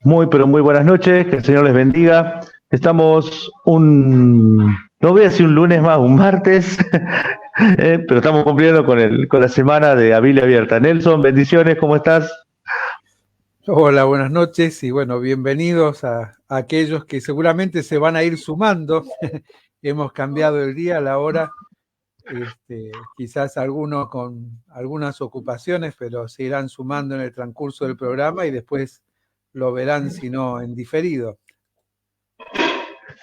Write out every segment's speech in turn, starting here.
Muy, pero muy buenas noches, que el Señor les bendiga. Estamos no voy a decir un lunes más, un martes, pero estamos cumpliendo con la semana de la Biblia abierta. Nelson, bendiciones, ¿cómo estás? Hola, buenas noches y bueno, bienvenidos a aquellos que seguramente se van a ir sumando. Hemos cambiado el día, la hora, quizás algunos con algunas ocupaciones, pero se irán sumando en el transcurso del programa y después lo verán, si no, en diferido.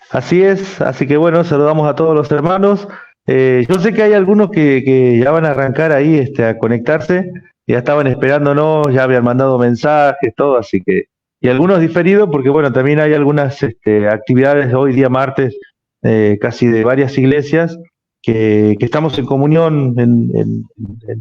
Así es, así que bueno, saludamos a todos los hermanos. Yo sé que hay algunos que ya van a arrancar ahí a conectarse, ya estaban esperándonos, ya habían mandado mensajes, todo, así que, y algunos diferidos, porque bueno, también hay algunas actividades hoy día martes, casi de varias iglesias, que estamos en comunión en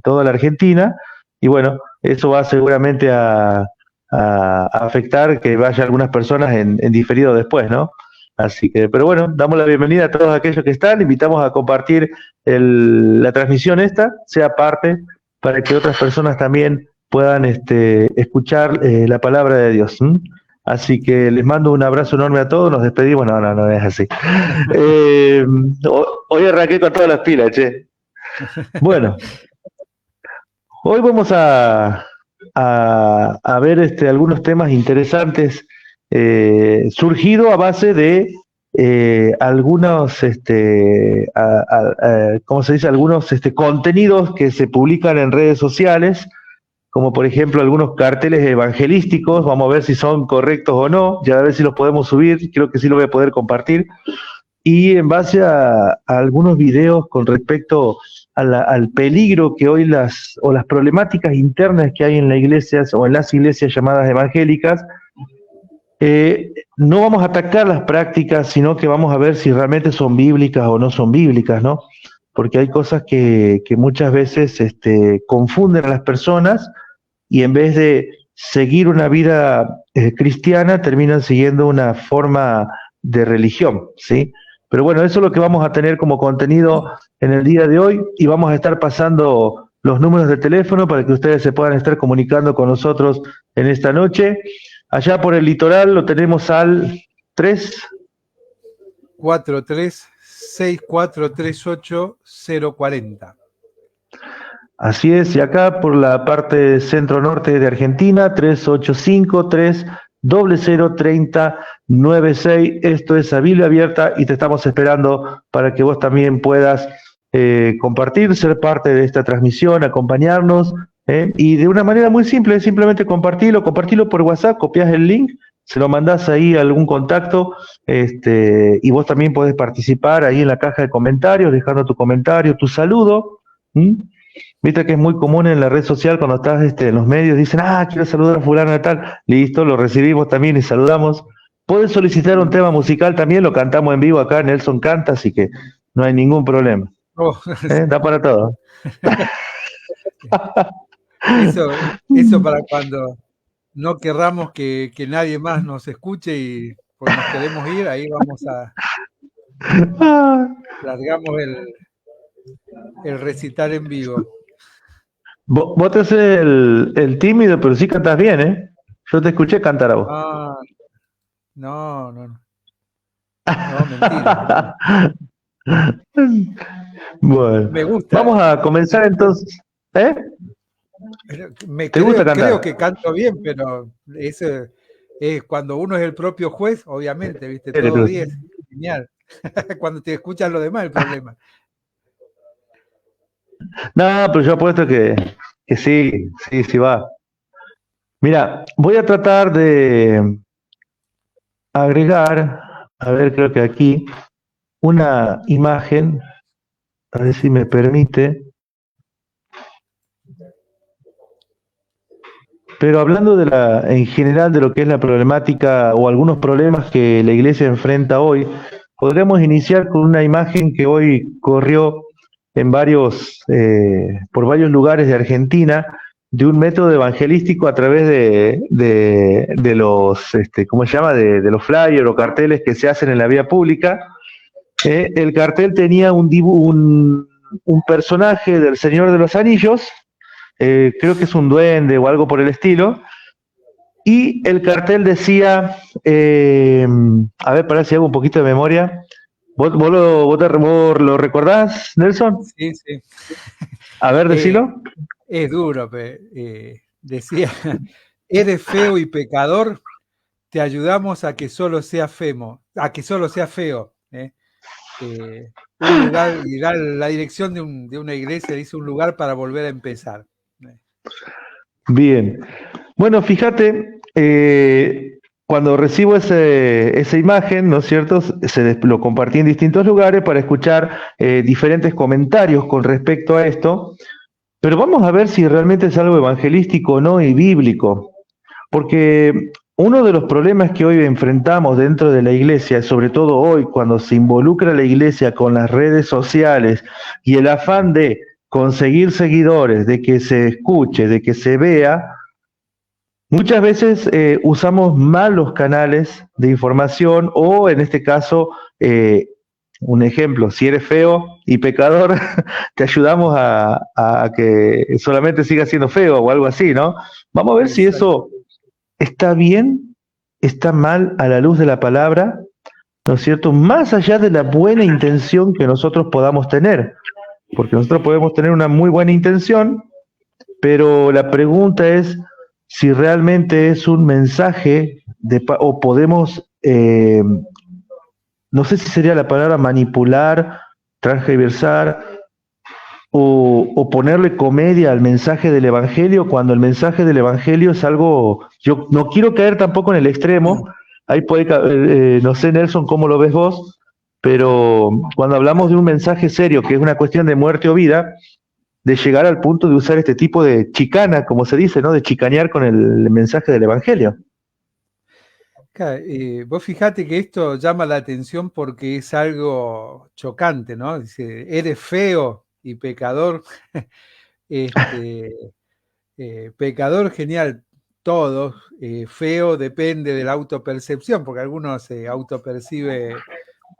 toda la Argentina, y bueno, eso va seguramente a afectar que vaya algunas personas en diferido después, ¿no? Así que, pero bueno, damos la bienvenida a todos aquellos que están, invitamos a compartir la transmisión sea parte para que otras personas también puedan escuchar la palabra de Dios. Así que les mando un abrazo enorme a todos, nos despedimos, no es así. Hoy arranqué con todas las pilas, che. Bueno, hoy vamos a ver algunos temas interesantes surgido a base de algunos, ¿cómo se dice? Algunos contenidos que se publican en redes sociales, como por ejemplo algunos carteles evangelísticos. Vamos a ver si son correctos o no, ya a ver si los podemos subir, creo que sí lo voy a poder compartir. Y en base a algunos videos con respecto al peligro que hoy las problemáticas internas que hay en las iglesias o en las iglesias llamadas evangélicas, no vamos a atacar las prácticas, sino que vamos a ver si realmente son bíblicas o no son bíblicas, ¿no? Porque hay cosas que muchas veces confunden a las personas y en vez de seguir una vida cristiana, terminan siguiendo una forma de religión, ¿sí? Pero bueno, eso es lo que vamos a tener como contenido en el día de hoy y vamos a estar pasando los números de teléfono para que ustedes se puedan estar comunicando con nosotros en esta noche. Allá por el litoral lo tenemos al 343-6438-040. Así es, y acá por la parte centro-norte de Argentina, 385-300-3096. Esto es a Biblia Abierta y te estamos esperando para que vos también puedas compartir, ser parte de esta transmisión, acompañarnos. Y de una manera muy simple, simplemente compartirlo por WhatsApp, copias el link, se lo mandás ahí a algún contacto, y vos también podés participar ahí en la caja de comentarios, dejando tu comentario, tu saludo. Viste que es muy común en la red social cuando estás en los medios, dicen, quiero saludar a fulano de tal, listo, lo recibimos también y saludamos. Podés solicitar un tema musical también, lo cantamos en vivo acá, Nelson canta, así que no hay ningún problema. Da para todo. Eso para cuando no querramos que nadie más nos escuche y pues nos queremos ir, ahí vamos a largamos el recital en vivo. Vos te haces el tímido, pero sí cantas bien, ¿eh? Yo te escuché cantar a vos. No, mentira. Bueno, me gusta. Vamos a comenzar entonces. Creo que canto bien, pero ese es cuando uno es el propio juez, obviamente, ¿viste? Todo 10, genial. Cuando te escuchan los demás, el problema. No, pero yo apuesto que sí va. Mira, voy a tratar de agregar, a ver, creo que aquí, una imagen, a ver si me permite. Pero hablando en general de lo que es la problemática o algunos problemas que la iglesia enfrenta hoy, podríamos iniciar con una imagen que hoy corrió por varios lugares de Argentina, de un método evangelístico a través de los, ¿cómo se llama? De los flyers o carteles que se hacen en la vía pública. El cartel tenía un personaje del Señor de los Anillos, creo que es un duende o algo por el estilo, y el cartel decía, a ver, para si hago un poquito de memoria. ¿Vos lo recordás, Nelson? Sí, sí. A ver, decilo. Es duro, decía, eres feo y pecador, te ayudamos a que solo sea feo. Un lugar, y da la dirección de una iglesia, dice un lugar para volver a empezar. Bien. Bueno, fíjate, cuando recibo esa imagen, ¿no es cierto? Lo compartí en distintos lugares para escuchar diferentes comentarios con respecto a esto, pero vamos a ver si realmente es algo evangelístico o no y bíblico, porque uno de los problemas que hoy enfrentamos dentro de la iglesia, sobre todo hoy cuando se involucra la iglesia con las redes sociales y el afán de conseguir seguidores, de que se escuche, de que se vea, muchas veces usamos mal los canales de información o en este caso, un ejemplo, si eres feo y pecador, te ayudamos a que solamente sigas siendo feo o algo así, ¿no? Vamos a ver si eso está bien, está mal a la luz de la palabra, ¿no es cierto? Más allá de la buena intención que nosotros podamos tener, porque nosotros podemos tener una muy buena intención, pero la pregunta es si realmente es un mensaje o podemos, no sé si sería la palabra manipular, transgiversar o ponerle comedia al mensaje del Evangelio cuando el mensaje del Evangelio es algo, yo no quiero caer tampoco en el extremo, ahí puede, no sé Nelson cómo lo ves vos, pero cuando hablamos de un mensaje serio que es una cuestión de muerte o vida, de llegar al punto de usar este tipo de chicana, como se dice, ¿no? De chicanear con el mensaje del Evangelio. Vos fijate que esto llama la atención porque es algo chocante, ¿no? Dice, eres feo y pecador. Pecador, genial, todos. Feo depende de la autopercepción, porque algunos se autopercibe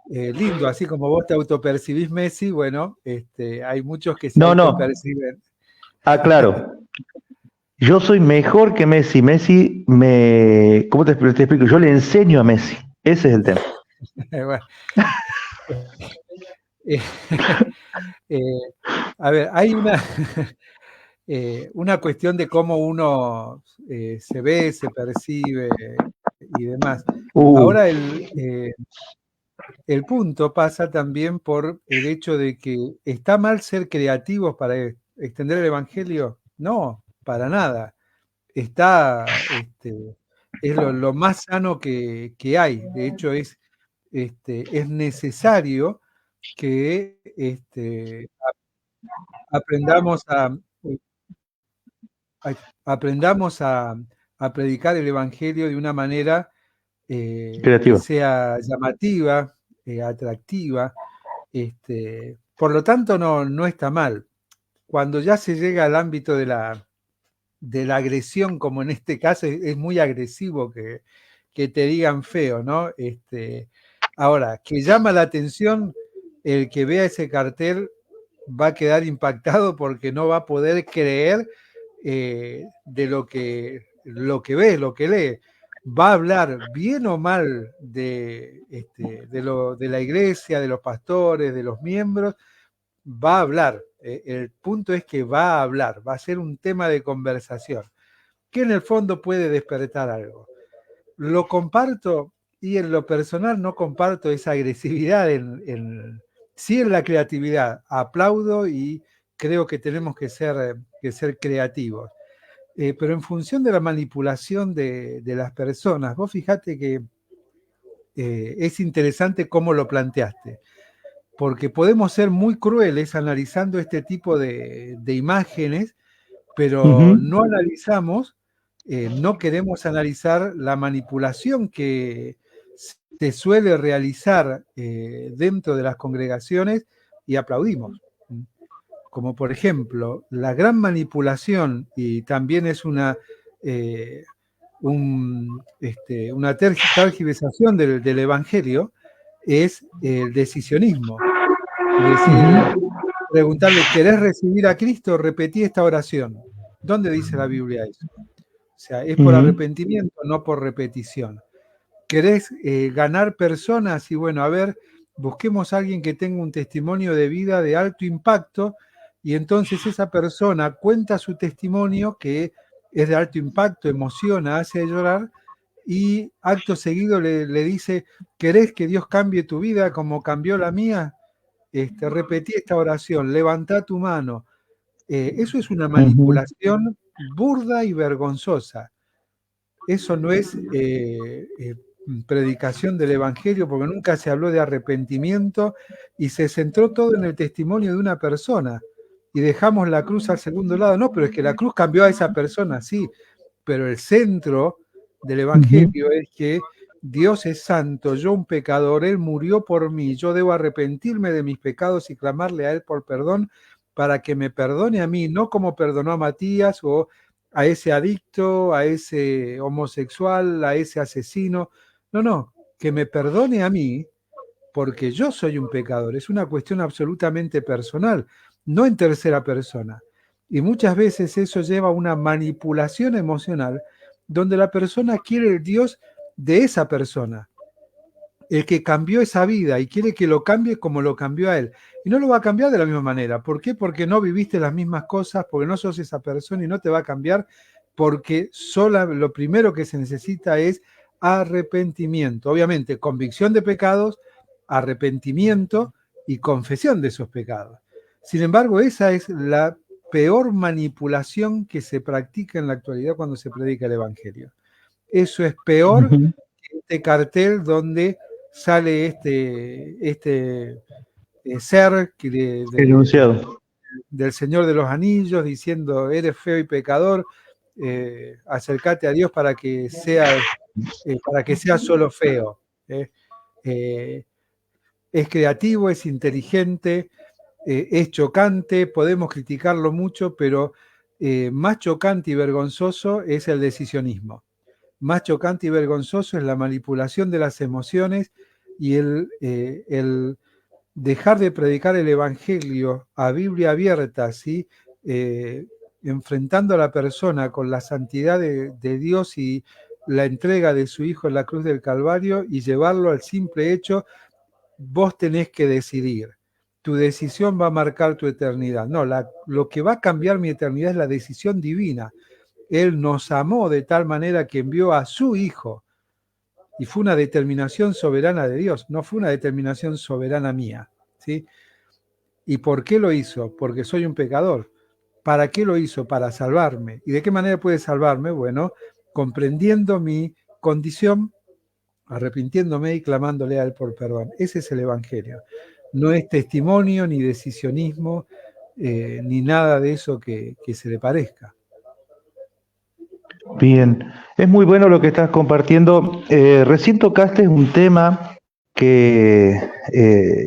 lindo, así como vos te autopercibís Messi, bueno, hay muchos que se No, autoperciben. claro. Yo soy mejor que Messi. Messi me... ¿Cómo te explico? Yo le enseño a Messi. Ese es el tema. Bueno, a ver, hay una cuestión de cómo uno se ve, se percibe y demás. Ahora el punto pasa también por el hecho de que está mal ser creativos para extender el Evangelio. No, para nada. Es lo más sano que hay. De hecho, es necesario que aprendamos a predicar el Evangelio de una manera que sea llamativa, atractiva. Por lo tanto, no está mal. Cuando ya se llega al ámbito de la agresión, como en este caso, es muy agresivo que te digan feo, ¿no? Ahora, que llama la atención, el que vea ese cartel va a quedar impactado porque no va a poder creer de lo que ve, lo que lee. Va a hablar bien o mal de la iglesia, de los pastores, de los miembros, va a hablar. El punto es que va a hablar, va a ser un tema de conversación, que en el fondo puede despertar algo. Lo comparto y en lo personal no comparto esa agresividad, sí en la creatividad. Aplaudo y creo que tenemos que ser creativos. Pero en función de la manipulación de las personas, vos fijate que es interesante cómo lo planteaste, porque podemos ser muy crueles analizando este tipo de imágenes, pero no analizamos, no queremos analizar la manipulación que se suele realizar dentro de las congregaciones y aplaudimos. Como por ejemplo, la gran manipulación, y también es una tergiversación del Evangelio, es el decisionismo. Es decir, preguntarle, ¿querés recibir a Cristo? Repetí esta oración. ¿Dónde dice la Biblia eso? sea, es por arrepentimiento, no por repetición. ¿Querés ganar personas? Y bueno, a ver, busquemos a alguien que tenga un testimonio de vida de alto impacto, y entonces esa persona cuenta su testimonio, que es de alto impacto, emociona, hace llorar, y acto seguido le dice: ¿querés que Dios cambie tu vida como cambió la mía? Repetí esta oración, levantá tu mano. Eso es una manipulación burda y vergonzosa. Eso no es predicación del Evangelio, porque nunca se habló de arrepentimiento y se centró todo en el testimonio de una persona. Y dejamos la cruz al segundo lado. No, pero es que la cruz cambió a esa persona, sí, pero el centro del Evangelio es que Dios es santo, yo un pecador, Él murió por mí, yo debo arrepentirme de mis pecados y clamarle a Él por perdón para que me perdone a mí, no como perdonó a Matías o a ese adicto, a ese homosexual, a ese asesino. No, que me perdone a mí porque yo soy un pecador. Es una cuestión absolutamente personal, no en tercera persona. Y muchas veces eso lleva a una manipulación emocional donde la persona quiere el Dios de esa persona, el que cambió esa vida, y quiere que lo cambie como lo cambió a él. Y no lo va a cambiar de la misma manera. ¿Por qué? Porque no viviste las mismas cosas, porque no sos esa persona y no te va a cambiar, porque lo primero que se necesita es arrepentimiento. Obviamente, convicción de pecados, arrepentimiento y confesión de esos pecados. Sin embargo, esa es la peor manipulación que se practica en la actualidad cuando se predica el Evangelio. Eso es peor que este cartel donde sale este ser del Señor de los Anillos diciendo: eres feo y pecador, acércate a Dios para que sea solo feo. Es creativo, es inteligente, es chocante, podemos criticarlo mucho, pero más chocante y vergonzoso es el decisionismo. Más chocante y vergonzoso es la manipulación de las emociones y el dejar de predicar el Evangelio a Biblia abierta, ¿sí? Enfrentando a la persona con la santidad de Dios y la entrega de su Hijo en la cruz del Calvario, y llevarlo al simple hecho: vos tenés que decidir, tu decisión va a marcar tu eternidad. No, lo que va a cambiar mi eternidad es la decisión divina. Él nos amó de tal manera que envió a su Hijo, y fue una determinación soberana de Dios, no fue una determinación soberana mía, ¿sí? ¿Y por qué lo hizo? Porque soy un pecador. ¿Para qué lo hizo? Para salvarme. ¿Y de qué manera puede salvarme? Bueno, comprendiendo mi condición, arrepintiéndome y clamándole a Él por perdón. Ese es el Evangelio. No es testimonio, ni decisionismo, ni nada de eso que se le parezca. Bien, es muy bueno lo que estás compartiendo. Recién tocaste un tema que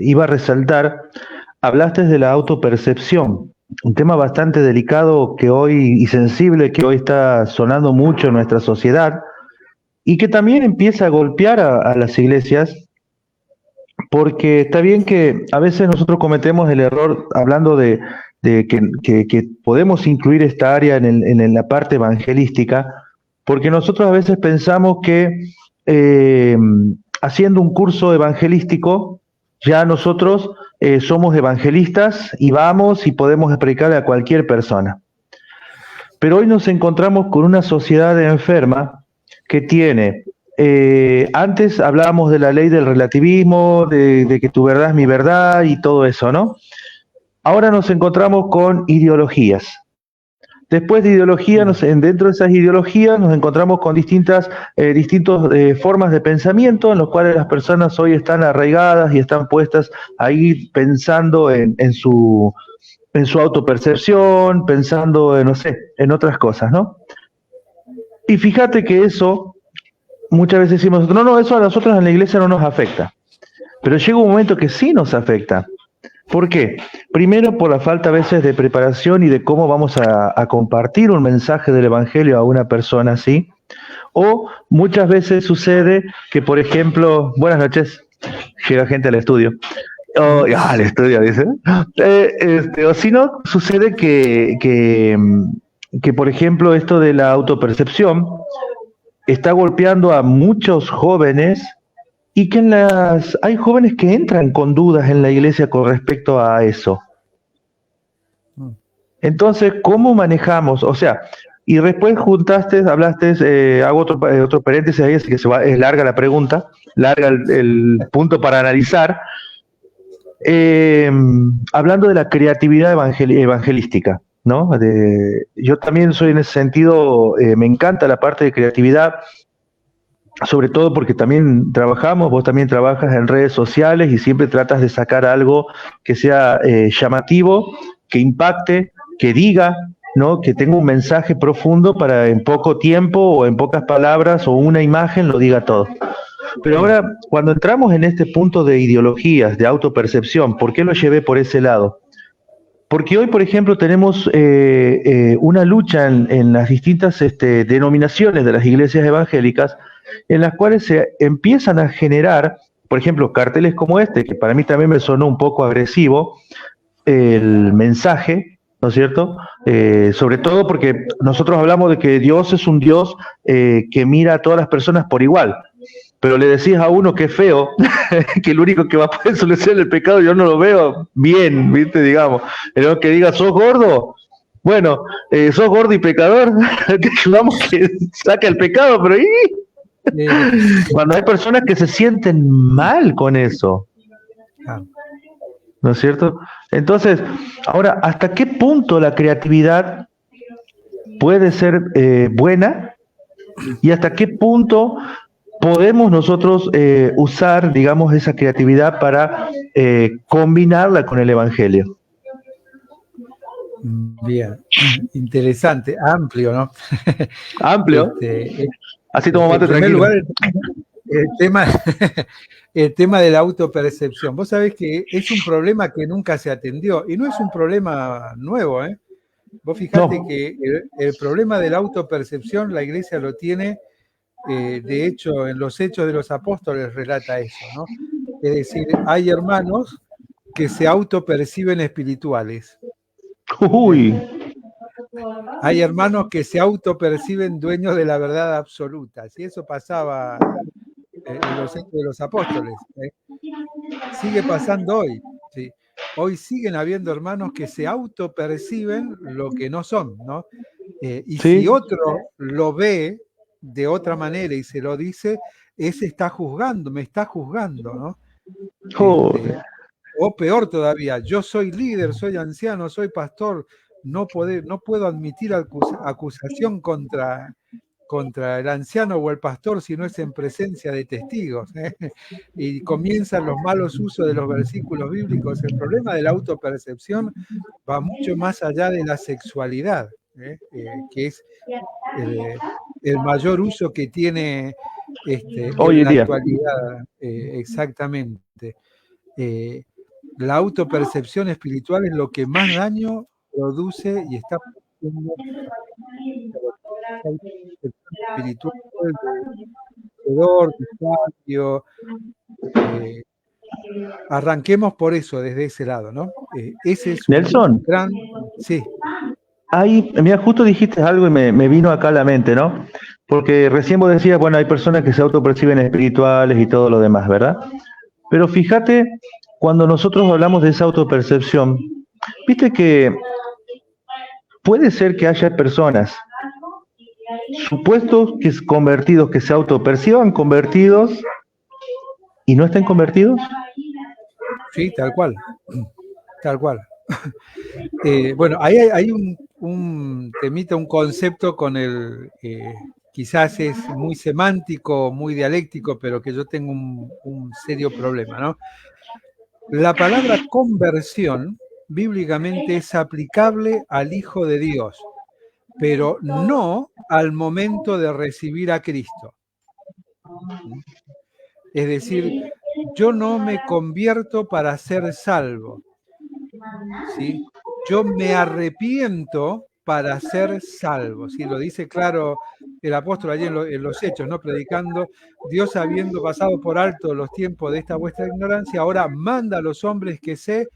iba a resaltar. Hablaste de la autopercepción, un tema bastante delicado que hoy y sensible, que hoy está sonando mucho en nuestra sociedad y que también empieza a golpear a las iglesias, porque está bien que a veces nosotros cometemos el error hablando de que podemos incluir esta área en la parte evangelística, porque nosotros a veces pensamos que haciendo un curso evangelístico ya nosotros somos evangelistas y vamos y podemos predicarle a cualquier persona. Pero hoy nos encontramos con una sociedad enferma que tiene... antes hablábamos de la ley del relativismo, de que tu verdad es mi verdad y todo eso, ¿no? Ahora nos encontramos con ideologías. Después de ideologías, dentro de esas ideologías nos encontramos con distintas formas de pensamiento en los cuales las personas hoy están arraigadas y están puestas ahí pensando en su autopercepción, pensando en, no sé, en otras cosas, ¿no? Y fíjate que eso, muchas veces decimos, no, eso a nosotros en la iglesia no nos afecta. Pero llega un momento que sí nos afecta. ¿Por qué? Primero, por la falta a veces de preparación y de cómo vamos a compartir un mensaje del Evangelio a una persona así. O muchas veces sucede que, por ejemplo, buenas noches, llega gente al estudio. Al estudio, dice. O si no, sucede que que, por ejemplo, esto de la autopercepción está golpeando a muchos jóvenes y que hay jóvenes que entran con dudas en la iglesia con respecto a eso. Entonces, ¿cómo manejamos? O sea, y después hablaste, hago otro paréntesis ahí, así que es larga la pregunta, larga el punto para analizar. Hablando de la creatividad evangelística, ¿no? Yo también soy en ese sentido, me encanta la parte de creatividad, sobre todo porque también vos también trabajas en redes sociales y siempre tratas de sacar algo que sea llamativo, que impacte, que diga, ¿no? Que tenga un mensaje profundo para en poco tiempo o en pocas palabras o una imagen lo diga todo. Pero ahora, cuando entramos en este punto de ideologías, de autopercepción, ¿por qué lo llevé por ese lado? Porque hoy, por ejemplo, tenemos una lucha en las distintas denominaciones de las iglesias evangélicas, en las cuales se empiezan a generar, por ejemplo, carteles como este, que para mí también me sonó un poco agresivo, el mensaje, ¿no es cierto? Sobre todo porque nosotros hablamos de que Dios es un Dios que mira a todas las personas por igual, pero le decís a uno que es feo, que el único que va a poder solucionar el pecado, yo no lo veo bien, ¿viste? Digamos, pero que diga, ¿sos gordo? Bueno, sos gordo y pecador, te ayudamos que saque el pecado, pero cuando hay personas que se sienten mal con eso, ¿no es cierto? Entonces, ahora, ¿hasta qué punto la creatividad puede ser buena? ¿Y hasta qué punto podemos nosotros usar, digamos, esa creatividad para combinarla con el Evangelio? Bien, interesante, amplio, ¿no? Amplio. Así tomo mate tranquilo. En primer lugar, el tema de la autopercepción. Vos sabés que es un problema que nunca se atendió y no es un problema nuevo, ¿eh? Vos fijate que el problema de la autopercepción la Iglesia lo tiene, de hecho, en los Hechos de los Apóstoles relata eso, ¿no? Es decir, hay hermanos que se autoperciben espirituales. Uy. Hay hermanos que se autoperciben dueños de la verdad absoluta. Si eso pasaba en los Hechos de los Apóstoles, sigue pasando hoy. ¿sí? Hoy siguen habiendo hermanos que se autoperciben lo que no son, ¿no? Y ¿sí? Si otro lo ve de otra manera y se lo dice, ese está juzgando, me está juzgando, ¿no? O peor todavía, yo soy líder, soy anciano, soy pastor, no puedo admitir acusación contra el anciano o el pastor si no es en presencia de testigos. Y comienzan los malos usos de los versículos bíblicos. El problema de la autopercepción va mucho más allá de la sexualidad, que es el mayor uso que tiene hoy en la día. actualidad. Exactamente. La autopercepción espiritual es lo que más daño produce y está produciendo espiritual, arranquemos por eso, desde ese lado, ¿no? Ese es Nelson, gran... Sí. Ahí, mira, justo dijiste algo y me vino acá a la mente, ¿no? Porque recién vos decías, bueno, hay personas que se autoperciben espirituales y todo lo demás, ¿verdad? Pero fíjate, cuando nosotros hablamos de esa autopercepción, viste que puede ser que haya personas supuestos convertidos que se autoperciban convertidos y no estén convertidos. Sí, tal cual. Tal cual. Bueno, ahí hay un temita, un concepto con el... quizás es muy semántico, muy dialéctico, pero que yo tengo un serio problema, ¿no? La palabra conversión bíblicamente es aplicable al Hijo de Dios, pero no al momento de recibir a Cristo. Es decir, yo no me convierto para ser salvo, ¿sí? Yo me arrepiento para ser salvo, ¿sí? Lo dice claro el apóstol allí en los Hechos, ¿no? Predicando, Dios habiendo pasado por alto los tiempos de esta vuestra ignorancia, ahora manda a los hombres que se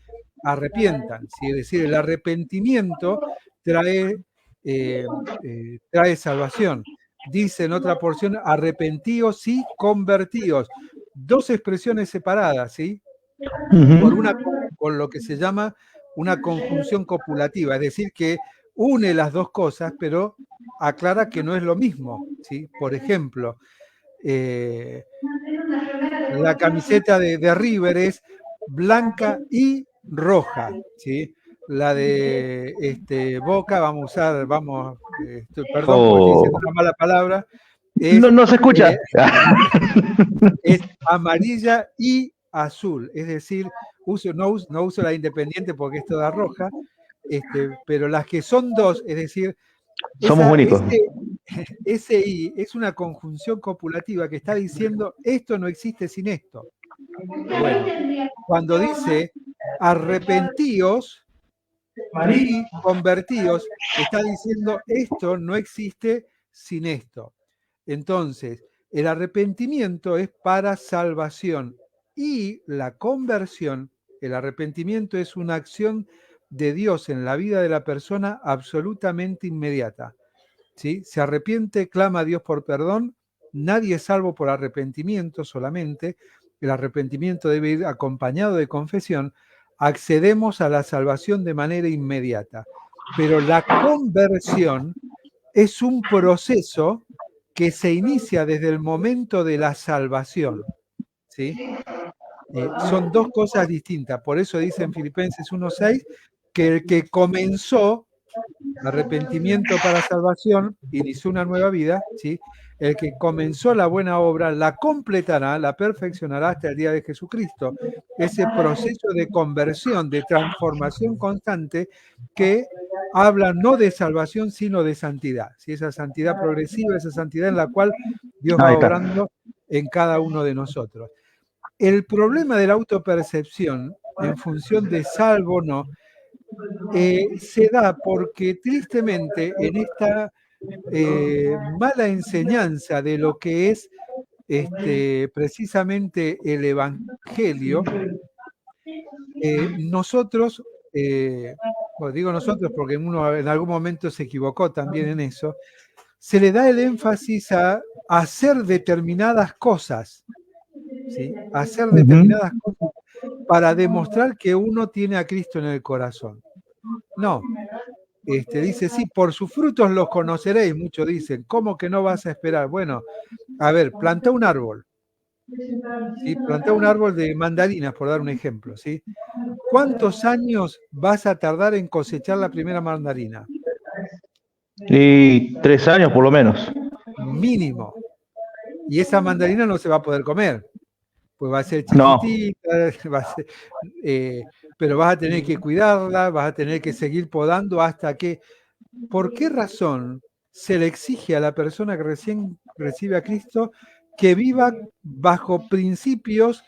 arrepientan, ¿sí? Es decir, el arrepentimiento trae trae salvación. Dice en otra porción, arrepentíos y convertíos. Dos expresiones separadas, ¿sí? Con lo que se llama una conjunción copulativa, es decir, que une las dos cosas, pero aclara que no es lo mismo, ¿sí? Por ejemplo, la camiseta de River es blanca y roja, ¿sí? La de Boca, perdón porque estoy diciendo una mala palabra, no se escucha. Es amarilla y azul, es decir, no uso la Independiente porque es toda roja, pero las que son dos, es decir, somos únicos. Ese I es una conjunción copulativa que está diciendo esto no existe sin esto. Bueno, cuando dice arrepentíos y convertíos, está diciendo esto no existe sin esto. Entonces, el arrepentimiento es para salvación y la conversión, el arrepentimiento es una acción de Dios en la vida de la persona absolutamente inmediata. ¿Sí? Se arrepiente, clama a Dios por perdón, nadie es salvo por arrepentimiento solamente, el arrepentimiento debe ir acompañado de confesión, accedemos a la salvación de manera inmediata. Pero la conversión es un proceso que se inicia desde el momento de la salvación. ¿Sí? Son dos cosas distintas. Por eso dice en Filipenses 1:6 que el que comenzó arrepentimiento para salvación, inició una nueva vida, ¿sí? El que comenzó la buena obra la completará, la perfeccionará hasta el día de Jesucristo. Ese proceso de conversión, de transformación constante que habla no de salvación, sino de santidad. ¿Sí? Esa santidad progresiva, esa santidad en la cual Dios va obrando en cada uno de nosotros. El problema de la autopercepción, en función de salvo o no, se da porque tristemente en esta mala enseñanza de lo que es precisamente el Evangelio, nosotros, bueno, digo nosotros porque uno en algún momento se equivocó también en eso, se le da el énfasis a hacer determinadas cosas, ¿sí? Hacer determinadas cosas para demostrar que uno tiene a Cristo en el corazón. No, dice, sí, por sus frutos los conoceréis, muchos dicen, ¿cómo que no vas a esperar? Bueno, a ver, planta un árbol, ¿sí? Planta un árbol de mandarinas, por dar un ejemplo, ¿sí? ¿Cuántos años vas a tardar en cosechar la primera mandarina? Y 3 años por lo menos. Mínimo. Y esa mandarina no se va a poder comer, pues va a ser chiquitita, no. Va a ser, pero vas a tener que cuidarla, vas a tener que seguir podando hasta que... ¿Por qué razón se le exige a la persona que recién recibe a Cristo que viva bajo principios,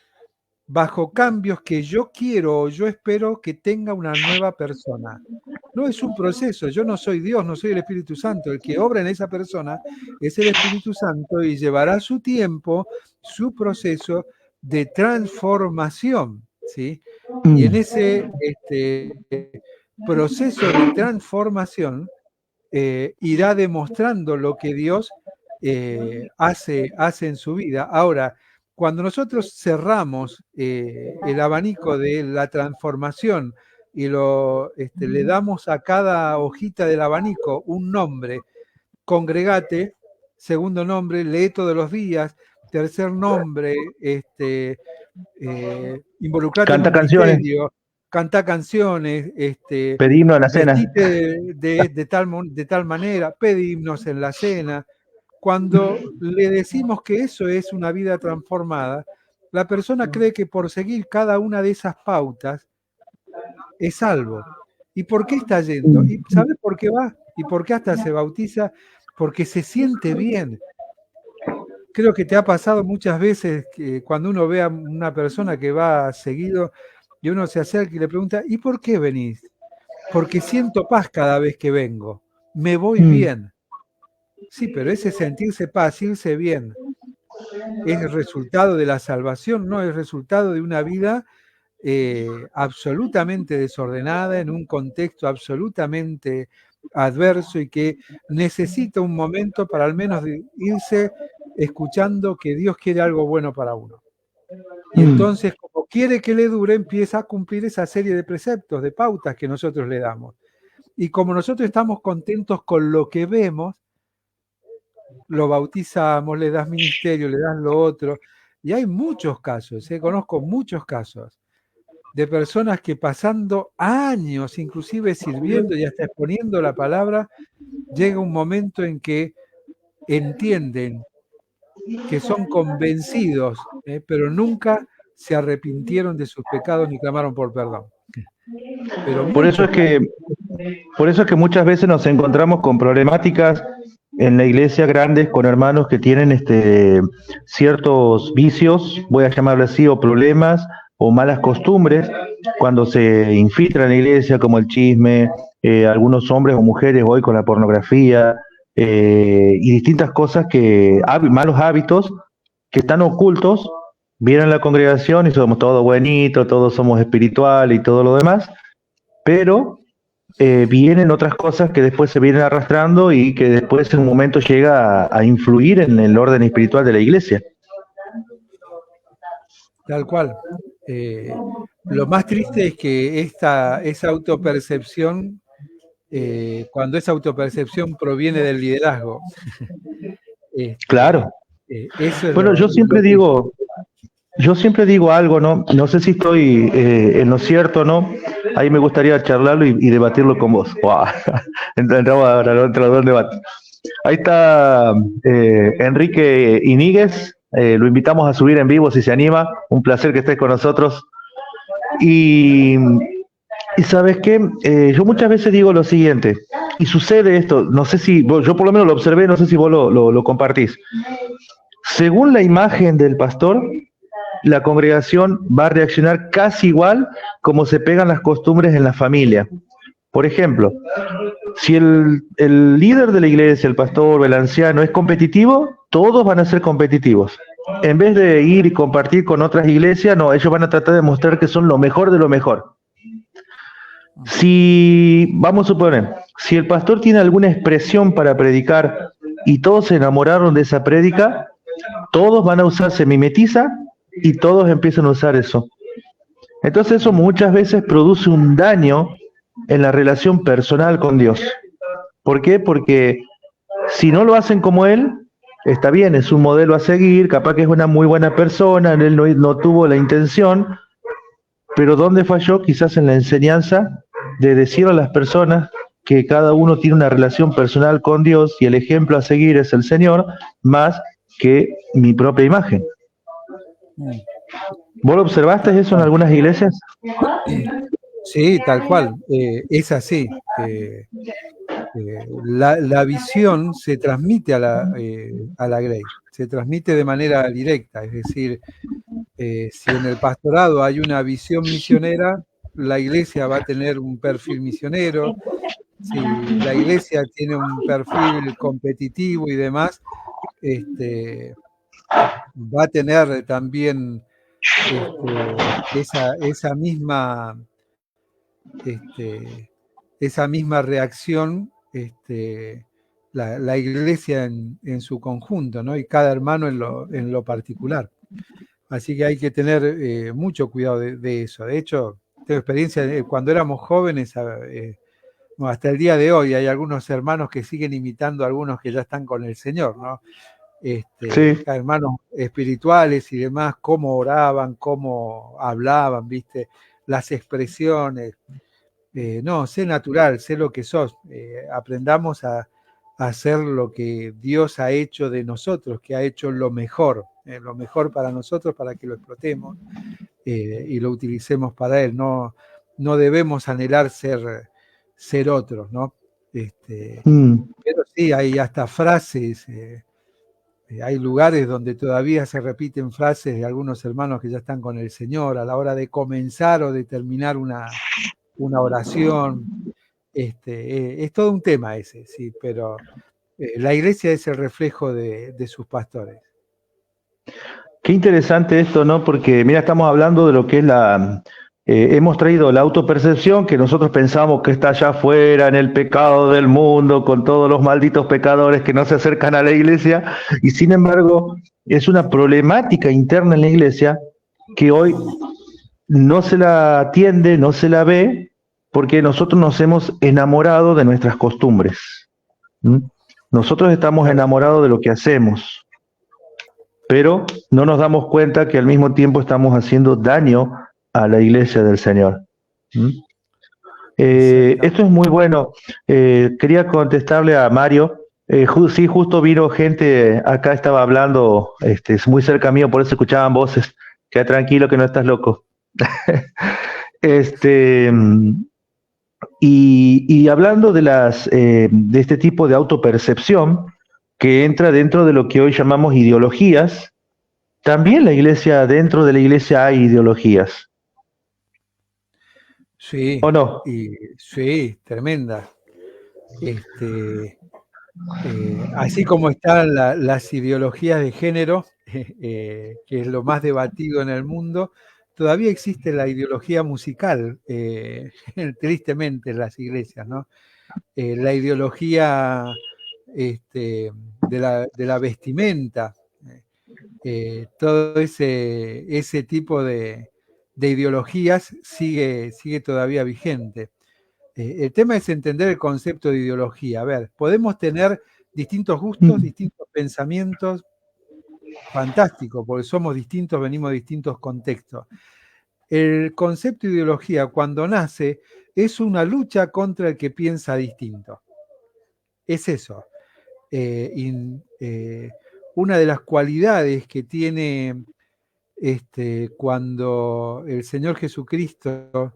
bajo cambios que yo quiero o yo espero que tenga una nueva persona? No es un proceso, yo no soy Dios, no soy el Espíritu Santo, el que obra en esa persona es el Espíritu Santo y llevará su tiempo, su proceso de transformación, ¿sí? Y en ese proceso de transformación irá demostrando lo que Dios hace en su vida. Ahora, cuando nosotros cerramos el abanico de la transformación y le damos a cada hojita del abanico un nombre, congregate, segundo nombre, lee todos los días, tercer nombre, involucrate en un ministerio, canta canciones, pedimos a la cena. De tal manera, pedimos en la cena. Cuando le decimos que eso es una vida transformada, la persona cree que por seguir cada una de esas pautas es salvo. ¿Y por qué está yendo? ¿Y sabe por qué va? ¿Y por qué hasta se bautiza? Porque se siente bien. Creo que te ha pasado muchas veces que cuando uno ve a una persona que va seguido y uno se acerca y le pregunta, ¿y por qué venís? Porque siento paz cada vez que vengo. Me voy bien. Sí, pero ese sentirse paz, irse bien, es el resultado de la salvación, no es resultado de una vida absolutamente desordenada, en un contexto absolutamente adverso y que necesita un momento para al menos irse escuchando que Dios quiere algo bueno para uno. Y entonces, como quiere que le dure, empieza a cumplir esa serie de preceptos, de pautas que nosotros le damos. Y como nosotros estamos contentos con lo que vemos, lo bautizamos, le das ministerio, le das lo otro. Y hay muchos casos, conozco muchos casos de personas que pasando años, inclusive sirviendo y hasta exponiendo la palabra, llega un momento en que entienden que son convencidos, pero nunca se arrepintieron de sus pecados ni clamaron por perdón. Pero por eso es que muchas veces nos encontramos con problemáticas en la iglesia grandes con hermanos que tienen ciertos vicios, voy a llamarlo así, o problemas o malas costumbres cuando se infiltran en la iglesia, como el chisme, algunos hombres o mujeres hoy con la pornografía, y distintas cosas malos hábitos que están ocultos, vienen a la congregación y somos todos buenitos, todos somos espirituales y todo lo demás, pero vienen otras cosas que después se vienen arrastrando y que después en un momento llega a influir en el orden espiritual de la iglesia. Tal cual. Lo más triste es que esa autopercepción, cuando esa autopercepción proviene del liderazgo. Claro. Eso es bueno, yo siempre digo algo, ¿no? No sé si estoy en lo cierto o no. Ahí me gustaría charlarlo y debatirlo con vos. ¡Wow! Entramos ahora otro debate. Ahí está Enrique Iníguez. Lo invitamos a subir en vivo si se anima. Un placer que estés con nosotros. Y ¿sabes qué? Yo muchas veces digo lo siguiente, y sucede esto, no sé si, yo por lo menos lo observé, no sé si vos lo compartís. Según la imagen del pastor, la congregación va a reaccionar casi igual como se pegan las costumbres en la familia. Por ejemplo, si el líder de la iglesia, el pastor o el anciano es competitivo, todos van a ser competitivos. En vez de ir y compartir con otras iglesias, no, ellos van a tratar de mostrar que son lo mejor de lo mejor. Si, vamos a suponer, si el pastor tiene alguna expresión para predicar y todos se enamoraron de esa prédica, todos van a usar, se mimetiza y todos empiezan a usar eso. Entonces eso muchas veces produce un daño en la relación personal con Dios. ¿Por qué? Porque si no lo hacen como Él, está bien, es un modelo a seguir, capaz que es una muy buena persona, Él no tuvo la intención, pero ¿dónde falló? Quizás en la enseñanza de decir a las personas que cada uno tiene una relación personal con Dios y el ejemplo a seguir es el Señor, más que mi propia imagen. ¿Vos lo observaste eso en algunas iglesias? Sí, tal cual. Es así. La visión se transmite a la Grey, se transmite de manera directa, es decir, si en el pastorado hay una visión misionera, la iglesia va a tener un perfil misionero. Si la iglesia tiene un perfil competitivo y demás, va a tener también esa misma reacción la iglesia en su conjunto, ¿no? Y cada hermano en lo particular. Así que hay que tener mucho cuidado de eso. De hecho, tengo experiencia cuando éramos jóvenes, hasta el día de hoy hay algunos hermanos que siguen imitando a algunos que ya están con el Señor, ¿no? Sí. Hermanos espirituales y demás, cómo oraban, cómo hablaban, ¿viste? Las expresiones. No, sé natural, sé lo que sos. Aprendamos a hacer lo que Dios ha hecho de nosotros, que ha hecho lo mejor para nosotros, para que lo explotemos y lo utilicemos para Él. No debemos anhelar ser otros, ¿no? Pero sí, hay hasta frases, hay lugares donde todavía se repiten frases de algunos hermanos que ya están con el Señor a la hora de comenzar o de terminar una oración. Es todo un tema ese, sí, pero la iglesia es el reflejo de sus pastores. Qué interesante esto, ¿no? Porque, mira, estamos hablando de lo que es hemos traído la autopercepción que nosotros pensamos que está allá afuera en el pecado del mundo, con todos los malditos pecadores que no se acercan a la iglesia, y sin embargo es una problemática interna en la iglesia que hoy no se la atiende, no se la ve, porque nosotros nos hemos enamorado de nuestras costumbres. ¿Mm? Nosotros estamos enamorados de lo que hacemos, pero no nos damos cuenta que al mismo tiempo estamos haciendo daño a la iglesia del Señor. ¿Mm? Esto es muy bueno. Quería contestarle a Mario. Sí, justo vino gente, acá estaba hablando, es muy cerca mío, por eso escuchaban voces. Queda tranquilo que no estás loco. Este, y hablando de este tipo de autopercepción que entra dentro de lo que hoy llamamos ideologías, también dentro de la iglesia hay ideologías. Sí, ¿O no? Sí, tremenda. Así como están las ideologías de género, que es lo más debatido en el mundo, todavía existe la ideología musical, tristemente en las iglesias, ¿no? La ideología de la vestimenta, todo ese tipo de ideologías sigue todavía vigente. El tema es entender el concepto de ideología. A ver, podemos tener distintos gustos, distintos pensamientos, fantástico, porque somos distintos, venimos de distintos contextos. El concepto de ideología, cuando nace, es una lucha contra el que piensa distinto. Es eso. Una de las cualidades que tiene cuando el Señor Jesucristo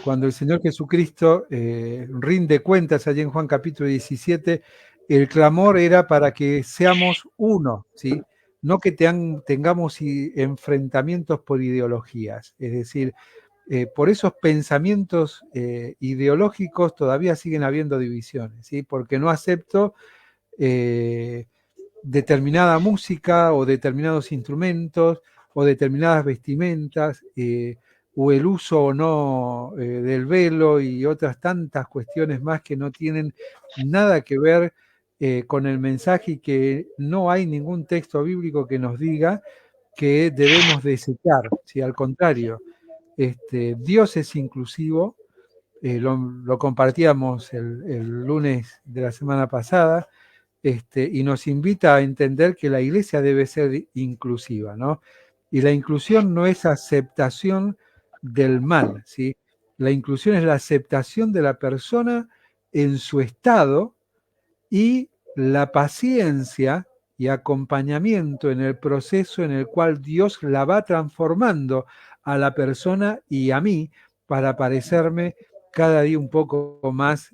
cuando el Señor Jesucristo rinde cuentas allí en Juan capítulo 17, el clamor era para que seamos uno, ¿sí? No que tengamos enfrentamientos por ideologías, es decir, por esos pensamientos ideológicos todavía siguen habiendo divisiones, ¿sí? Porque no acepto determinada música o determinados instrumentos o determinadas vestimentas, o el uso o no del velo y otras tantas cuestiones más que no tienen nada que ver con el mensaje y que no hay ningún texto bíblico que nos diga que debemos desechar, ¿sí? Al contrario, Dios es inclusivo, lo compartíamos el lunes de la semana pasada, y nos invita a entender que la iglesia debe ser inclusiva, ¿no? Y la inclusión no es aceptación del mal, ¿sí? La inclusión es la aceptación de la persona en su estado y la paciencia y acompañamiento en el proceso en el cual Dios la va transformando a la persona y a mí para parecerme cada día un poco más,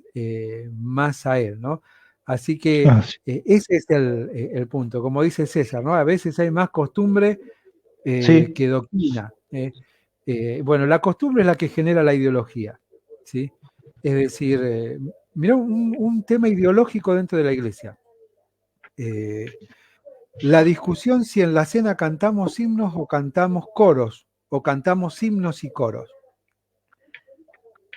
más a Él, ¿no? Así que ese es el punto, como dice César, ¿no? A veces hay más costumbre que doctrina. Bueno, la costumbre es la que genera la ideología, ¿sí? Es decir, mirá un tema ideológico dentro de la iglesia. La discusión si en la cena cantamos himnos o cantamos coros, o cantamos himnos y coros.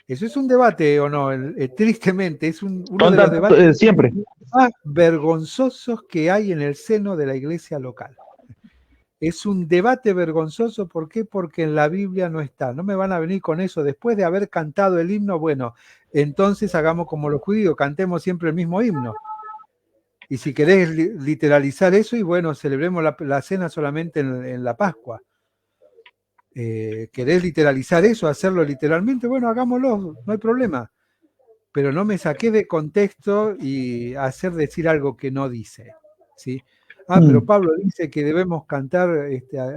Eso es un debate o no, tristemente, es uno de los debates siempre más vergonzosos que hay en el seno de la iglesia local. Es un debate vergonzoso, ¿por qué? Porque en la Biblia no está. No me van a venir con eso. Después de haber cantado el himno, bueno, entonces hagamos como los judíos, cantemos siempre el mismo himno. Y si querés literalizar eso, y bueno, celebremos la cena solamente en la Pascua. ¿Querés literalizar eso, hacerlo literalmente? Bueno, hagámoslo, no hay problema. Pero no me saqué de contexto y hacer decir algo que no dice, ¿sí? Pero Pablo dice que debemos cantar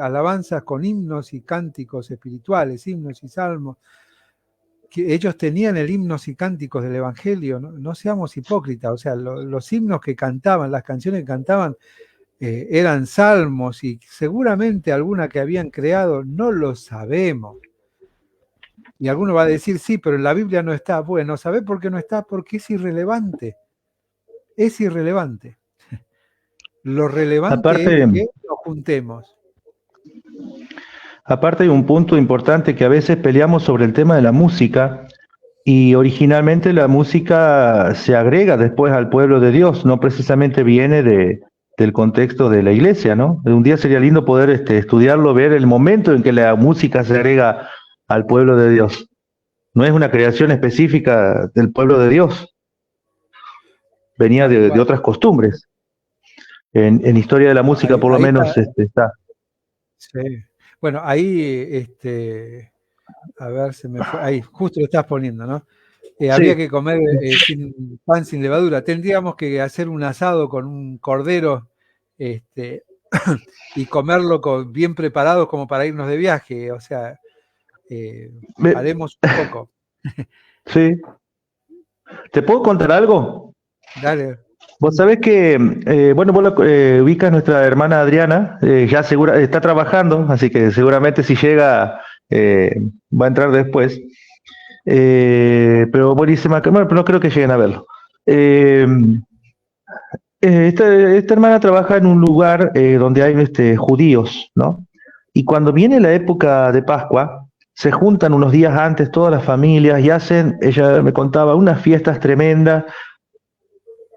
alabanzas con himnos y cánticos espirituales, himnos y salmos. Que ellos tenían el himnos y cánticos del Evangelio, no seamos hipócritas, o sea, los himnos que cantaban, las canciones que cantaban, eran salmos y seguramente alguna que habían creado, no lo sabemos. Y alguno va a decir, sí, pero en la Biblia no está. Bueno, ¿sabés por qué no está? Porque es irrelevante. Es irrelevante. Lo relevante es que nos juntemos. Aparte hay un punto importante que a veces peleamos sobre el tema de la música, y originalmente la música se agrega después al pueblo de Dios, no precisamente viene del contexto de la iglesia, ¿no? Un día sería lindo poder estudiarlo, ver el momento en que la música se agrega al pueblo de Dios. No es una creación específica del pueblo de Dios, venía de otras costumbres. En historia de la música, por lo menos, está. Sí. Bueno, ahí, a ver, se me fue. Ahí, justo lo estás poniendo, ¿no? Sí. Había que comer pan sin levadura. Tendríamos que hacer un asado con un cordero y comerlo bien preparado como para irnos de viaje. O sea, haremos un poco. Sí. ¿Te puedo contar algo? Dale. Vos sabés que, bueno, vos ubicas a nuestra hermana Adriana, ya está trabajando, así que seguramente si llega va a entrar después. Pero buenísima, bueno, pero no creo que lleguen a verlo. Esta hermana trabaja en un lugar donde hay judíos, ¿no? Y cuando viene la época de Pascua, se juntan unos días antes todas las familias y hacen, ella me contaba, unas fiestas tremendas.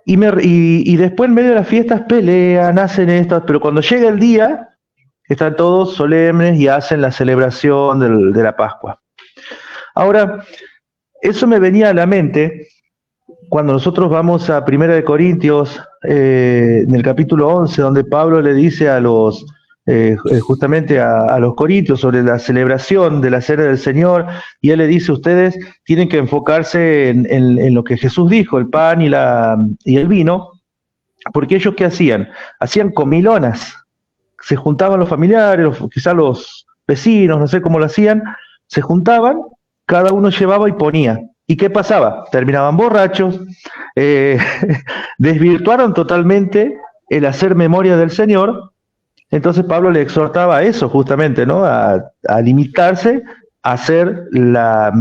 Y después en medio de las fiestas pelean, hacen esto, pero cuando llega el día, están todos solemnes y hacen la celebración de la Pascua. Ahora, eso me venía a la mente cuando nosotros vamos a 1 de Corintios, en el capítulo 11, donde Pablo le dice a los justamente a los corintios sobre la celebración de la Cena del Señor, y él le dice, ustedes tienen que enfocarse en lo que Jesús dijo, el pan y el vino, porque ellos ¿qué hacían? Hacían comilonas, se juntaban los familiares, quizás los vecinos, no sé cómo lo hacían, se juntaban, cada uno llevaba y ponía. ¿Y qué pasaba? Terminaban borrachos, desvirtuaron totalmente el hacer memoria del Señor. Entonces Pablo le exhortaba a eso justamente, ¿no? A limitarse a hacer la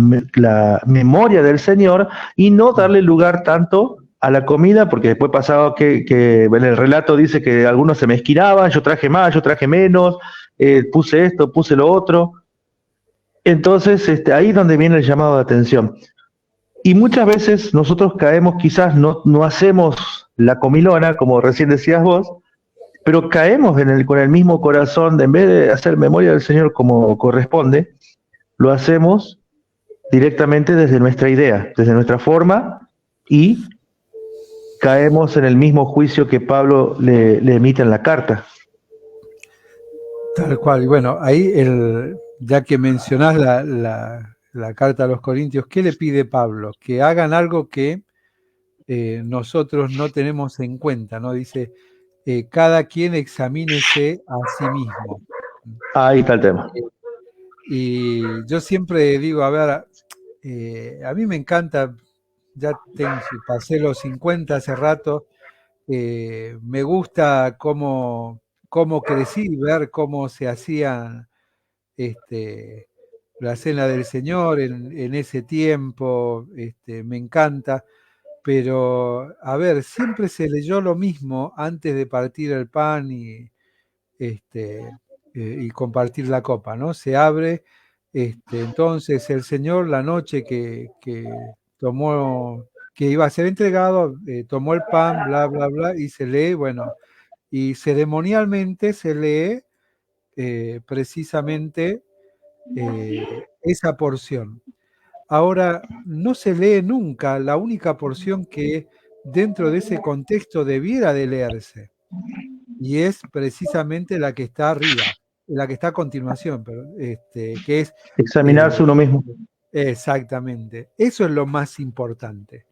memoria del Señor y no darle lugar tanto a la comida, porque después pasaba que en el relato dice que algunos se mezquinaban, yo traje más, yo traje menos, puse esto, puse lo otro. Entonces ahí es donde viene el llamado de atención. Y muchas veces nosotros caemos, quizás no hacemos la comilona, como recién decías vos, pero caemos con el mismo corazón, en vez de hacer memoria del Señor como corresponde, lo hacemos directamente desde nuestra idea, desde nuestra forma, y caemos en el mismo juicio que Pablo le emite en la carta. Tal cual, y bueno, ahí ya que mencionás la carta a los Corintios, ¿qué le pide Pablo? Que hagan algo que nosotros no tenemos en cuenta, ¿no? Dice, cada quien examínese a sí mismo. Ahí está el tema. Y yo siempre digo, a ver, a mí me encanta, ya pasé los 50 hace rato, me gusta cómo crecí, ver cómo se hacía la Cena del Señor en ese tiempo, me encanta. Pero, a ver, siempre se leyó lo mismo antes de partir el pan y compartir la copa, ¿no? Se abre, entonces el Señor la noche que tomó, que iba a ser entregado, tomó el pan, bla, bla, bla, y se lee, bueno, y ceremonialmente se lee precisamente esa porción. Ahora, no se lee nunca la única porción que dentro de ese contexto debiera de leerse, y es precisamente la que está arriba, la que está a continuación, que es... Examinarse uno mismo. Exactamente, eso es lo más importante.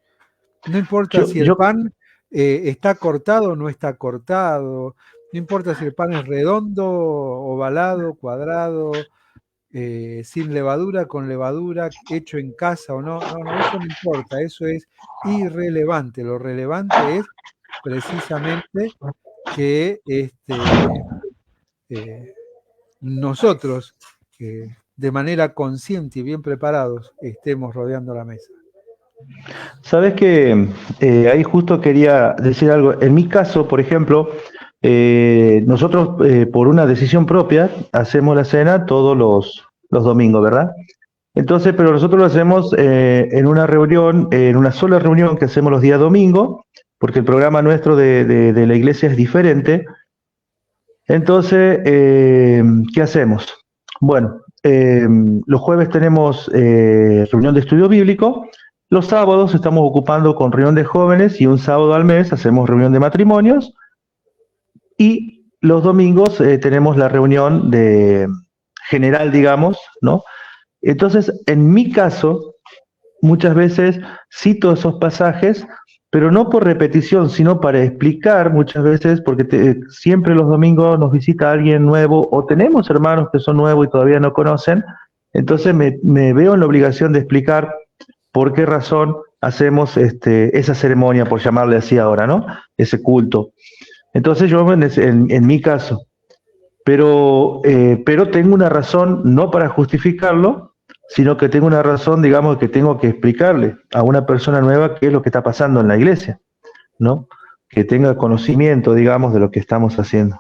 No importa si el pan está cortado o no está cortado, no importa si el pan es redondo, ovalado, cuadrado, sin levadura, con levadura, hecho en casa o no, eso no importa, eso es irrelevante. Lo relevante es precisamente que nosotros, de manera consciente y bien preparados, estemos rodeando la mesa. Sabes que ahí justo quería decir algo. En mi caso, por ejemplo, nosotros, por una decisión propia, hacemos la cena todos los domingos, ¿verdad? Entonces, pero nosotros lo hacemos en una reunión, en una sola reunión que hacemos los días domingos, porque el programa nuestro de la iglesia es diferente. Entonces, ¿qué hacemos? Bueno, los jueves tenemos reunión de estudio bíblico, los sábados estamos ocupando con reunión de jóvenes y un sábado al mes hacemos reunión de matrimonios y los domingos tenemos la reunión de general, digamos, ¿no? Entonces, en mi caso, muchas veces cito esos pasajes, pero no por repetición, sino para explicar muchas veces, porque siempre los domingos nos visita alguien nuevo o tenemos hermanos que son nuevos y todavía no conocen, entonces me veo en la obligación de explicar por qué razón hacemos esa ceremonia, por llamarle así ahora, ¿no? Ese culto. Entonces yo en mi caso, pero tengo una razón no para justificarlo, sino que tengo una razón, digamos, que tengo que explicarle a una persona nueva qué es lo que está pasando en la iglesia, ¿no? Que tenga conocimiento, digamos, de lo que estamos haciendo.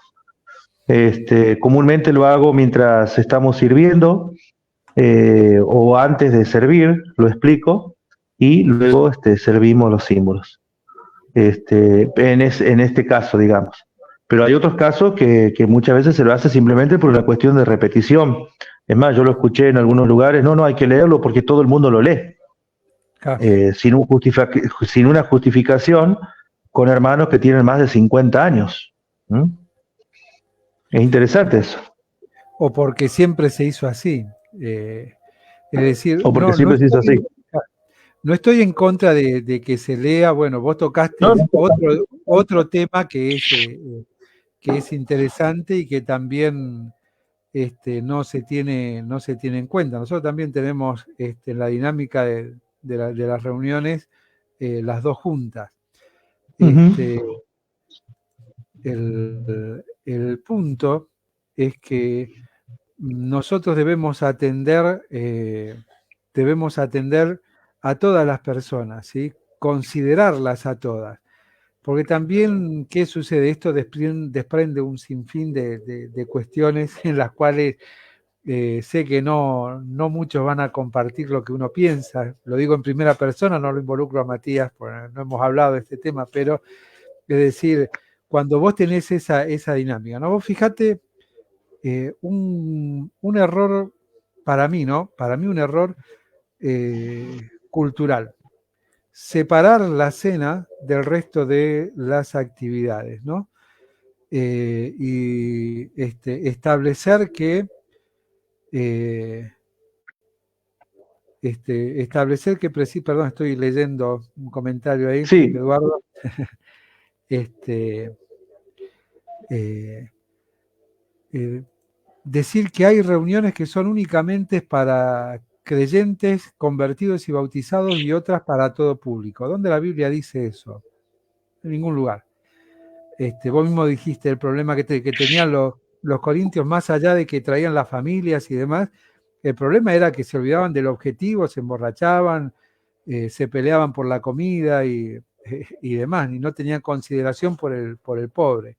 Comúnmente lo hago mientras estamos sirviendo o antes de servir, lo explico, y luego servimos los símbolos. En este caso, digamos. Pero hay otros casos que muchas veces se lo hace simplemente por una cuestión de repetición. Es más, yo lo escuché en algunos lugares, no, hay que leerlo porque todo el mundo lo lee. Claro. Sin una justificación con hermanos que tienen más de 50 años. ¿Mm? Es interesante eso. O porque siempre se hizo así. Es decir, o porque siempre se hizo así. No estoy en contra de que se lea, bueno, vos tocaste otro tema que es interesante y que también no se tiene en cuenta. Nosotros también tenemos la dinámica de las reuniones, las dos juntas. Uh-huh. El punto es que nosotros debemos atender a todas las personas, ¿sí? Considerarlas a todas. Porque también, ¿qué sucede? Esto desprende un sinfín de cuestiones en las cuales sé que no muchos van a compartir lo que uno piensa. Lo digo en primera persona, no lo involucro a Matías, porque no hemos hablado de este tema, pero es decir, cuando vos tenés esa dinámica, ¿no? Vos fíjate un error para mí, ¿no? Para mí un error cultural. Separar la cena del resto de las actividades, ¿no? Y establecer que perdón, estoy leyendo un comentario ahí, sí. Eduardo. Decir que hay reuniones que son únicamente para creyentes, convertidos y bautizados y otras para todo público. ¿Dónde la Biblia dice eso? En ningún lugar. Vos mismo dijiste el problema que tenían los corintios, más allá de que traían las familias y demás, el problema era que se olvidaban del objetivo, se emborrachaban, se peleaban por la comida y demás, y no tenían consideración por el pobre.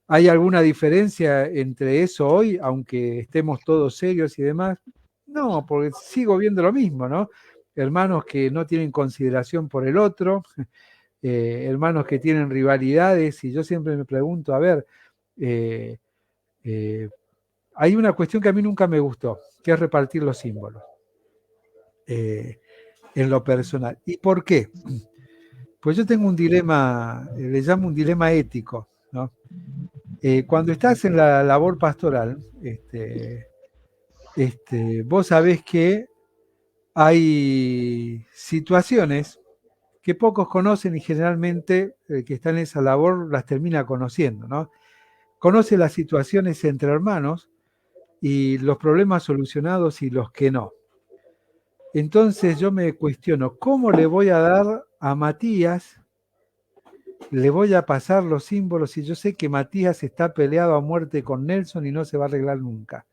¿Hay alguna diferencia entre eso hoy, aunque estemos todos serios y demás? No, porque sigo viendo lo mismo, ¿no? Hermanos que no tienen consideración por el otro, hermanos que tienen rivalidades, y yo siempre me pregunto, a ver, hay una cuestión que a mí nunca me gustó, que es repartir los símbolos en lo personal. ¿Y por qué? Pues yo tengo un dilema, le llamo un dilema ético, ¿no? Cuando estás en la labor pastoral, vos sabés que hay situaciones que pocos conocen y generalmente el que está en esa labor las termina conociendo, ¿no? Conoce las situaciones entre hermanos y los problemas solucionados y los que no. Entonces yo me cuestiono, ¿cómo le voy a dar a Matías, le voy a pasar los símbolos si yo sé que Matías está peleado a muerte con Nelson y no se va a arreglar nunca?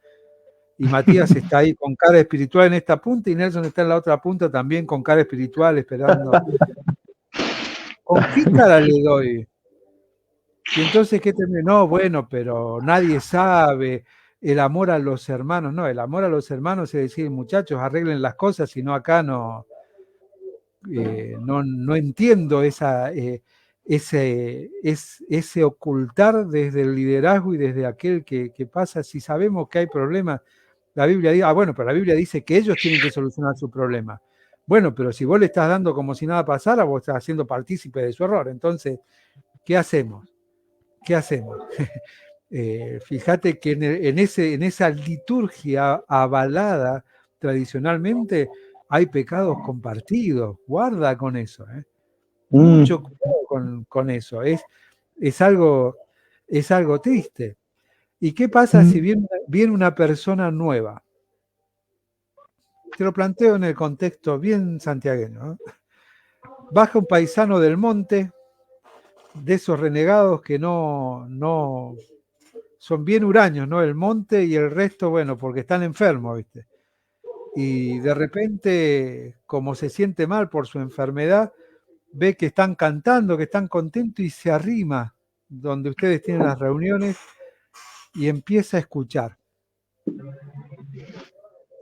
Y Matías está ahí con cara espiritual en esta punta y Nelson está en la otra punta también con cara espiritual esperando. ¿Con qué cara le doy? Y entonces, ¿qué termina? No, bueno, pero nadie sabe. El amor a los hermanos, no, el amor a los hermanos es decir, muchachos, arreglen las cosas, si no acá no, no entiendo ese ocultar desde el liderazgo y desde aquel que pasa. Si sabemos que hay problemas, la Biblia dice, bueno, pero la Biblia dice que ellos tienen que solucionar su problema. Bueno, pero si vos le estás dando como si nada pasara, vos estás haciendo partícipe de su error. Entonces, ¿qué hacemos? ¿Qué hacemos? Fíjate que en esa liturgia avalada tradicionalmente hay pecados compartidos. Guarda con eso. Mucho cuidado con eso. Es algo triste. ¿Y qué pasa si viene una persona nueva? Te lo planteo en el contexto bien santiagueño. Baja un paisano del monte, de esos renegados que no son bien huraños, ¿no? El monte y el resto, bueno, porque están enfermos, ¿viste? Y de repente, como se siente mal por su enfermedad, ve que están cantando, que están contentos y se arrima donde ustedes tienen las reuniones y empieza a escuchar.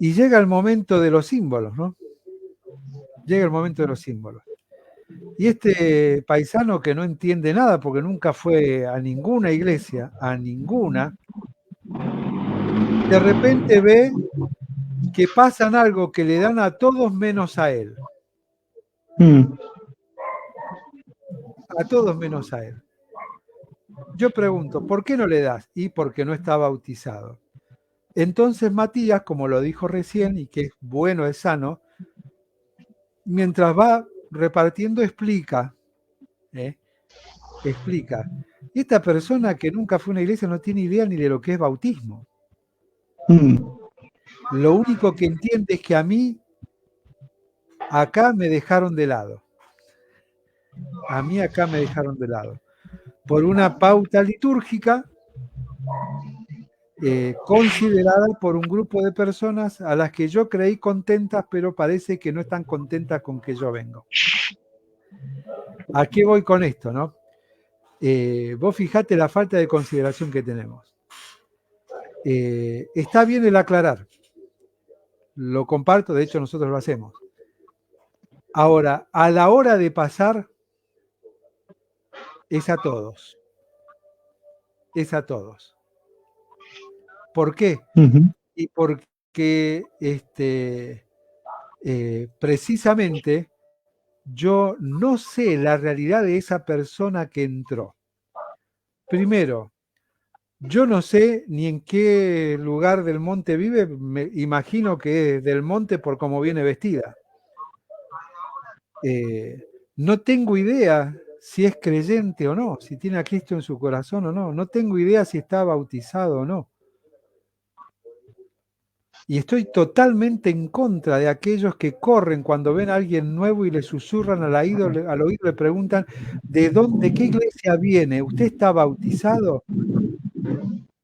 Y llega el momento de los símbolos, ¿no? Llega el momento de los símbolos. Y este paisano que no entiende nada porque nunca fue a ninguna iglesia, a ninguna, de repente ve que pasan algo que le dan a todos menos a él. A todos menos a él. Yo pregunto, ¿por qué no le das? Y porque no está bautizado. Entonces Matías, como lo dijo recién, y que es bueno, es sano, mientras va repartiendo explica. Explica. Y esta persona que nunca fue a una iglesia no tiene idea ni de lo que es bautismo. Lo único que entiende es que a mí acá me dejaron de lado. A mí acá me dejaron de lado. Por una pauta litúrgica considerada por un grupo de personas a las que yo creí contentas, pero parece que no están contentas con que yo vengo. ¿A qué voy con esto, no? Vos fijate la falta de consideración que tenemos. Está bien el aclarar. Lo comparto, de hecho nosotros lo hacemos. Ahora, a la hora de pasar, es a todos. Es a todos. ¿Por qué? Y porque precisamente yo no sé la realidad de esa persona que entró. Primero, yo no sé ni en qué lugar del monte vive, me imagino que es del monte por cómo viene vestida. No tengo idea si es creyente o no, si tiene a Cristo en su corazón o no. No tengo idea si está bautizado o no. Y estoy totalmente en contra de aquellos que corren cuando ven a alguien nuevo y le susurran al oído, le preguntan, ¿de qué iglesia viene? ¿Usted está bautizado?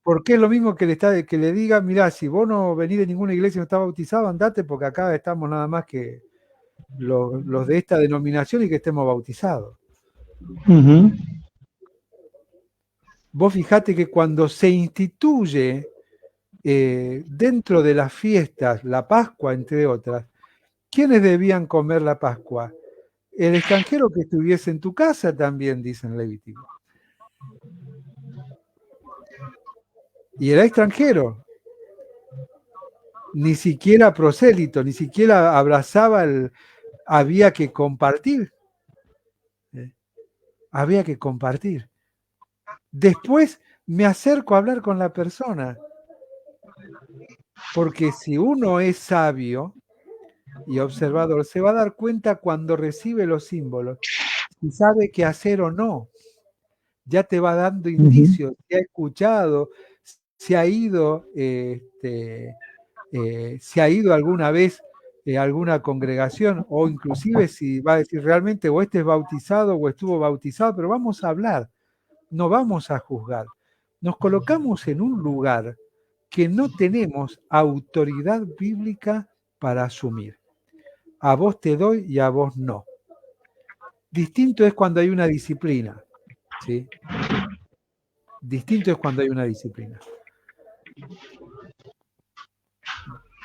Porque es lo mismo que le diga, mirá, si vos no venís de ninguna iglesia y no estás bautizado, andate porque acá estamos nada más que los de esta denominación y que estemos bautizados. Vos fijate que cuando se instituye dentro de las fiestas, la Pascua, entre otras, ¿quiénes debían comer la Pascua? El extranjero que estuviese en tu casa también, dice en Levítico. Y era extranjero. Ni siquiera prosélito, ni siquiera abrazaba había que compartir. Había que compartir. Después me acerco a hablar con la persona. Porque si uno es sabio y observador, se va a dar cuenta cuando recibe los símbolos si sabe qué hacer o no. Ya te va dando indicios, si ha escuchado, si ha ido, si ha ido alguna vez a alguna congregación, o inclusive si va a decir realmente o este es bautizado o estuvo bautizado, pero vamos a hablar, no vamos a juzgar. Nos colocamos en un lugar que no tenemos autoridad bíblica para asumir. A vos te doy y a vos no. Distinto es cuando hay una disciplina, ¿sí? Distinto es cuando hay una disciplina.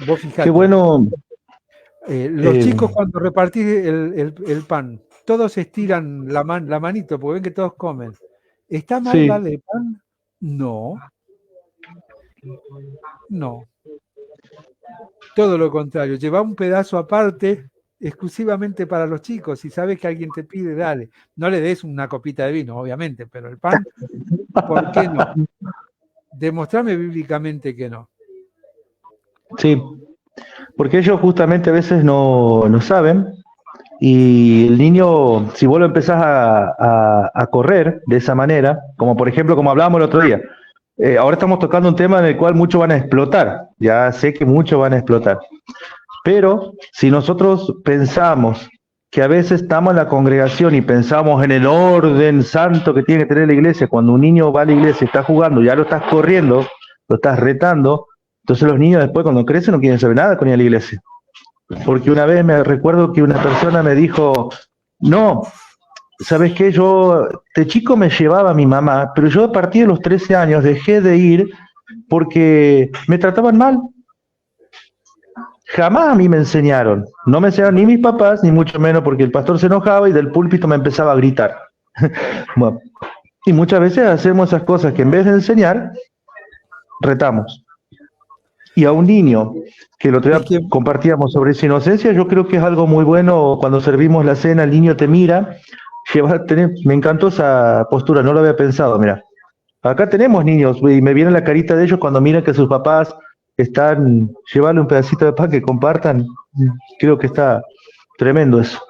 Vos fijate. Qué bueno. Los chicos cuando repartís el pan, todos estiran la manito porque ven que todos comen. ¿Está mal darle pan? No. No. Todo lo contrario. Lleva un pedazo aparte exclusivamente para los chicos. Si sabes que alguien te pide, dale. No le des una copita de vino, obviamente, pero el pan, ¿por qué no? Demostrame bíblicamente que no. Sí, porque ellos justamente a veces no saben, y el niño, si vos lo empezás a correr de esa manera, como por ejemplo, como hablábamos el otro día, ahora estamos tocando un tema en el cual muchos van a explotar, ya sé que muchos van a explotar, pero si nosotros pensamos que a veces estamos en la congregación y pensamos en el orden santo que tiene que tener la iglesia, cuando un niño va a la iglesia y está jugando, ya lo estás corriendo, lo estás retando, entonces los niños después cuando crecen no quieren saber nada con ir a la iglesia. Porque una vez me recuerdo que una persona me dijo, no, ¿sabes qué? Yo de chico me llevaba a mi mamá, pero yo a partir de los 13 años dejé de ir porque me trataban mal. Jamás a mí me enseñaron. No me enseñaron ni mis papás, ni mucho menos porque el pastor se enojaba y del púlpito me empezaba a gritar. Bueno, y muchas veces hacemos esas cosas que en vez de enseñar, retamos. Y a un niño, que el otro día compartíamos sobre esa inocencia, yo creo que es algo muy bueno cuando servimos la cena, el niño te mira, me encantó esa postura, no lo había pensado, mira. Acá tenemos niños y me viene la carita de ellos cuando miran que sus papás están, llevarle un pedacito de pan que compartan, creo que está tremendo eso.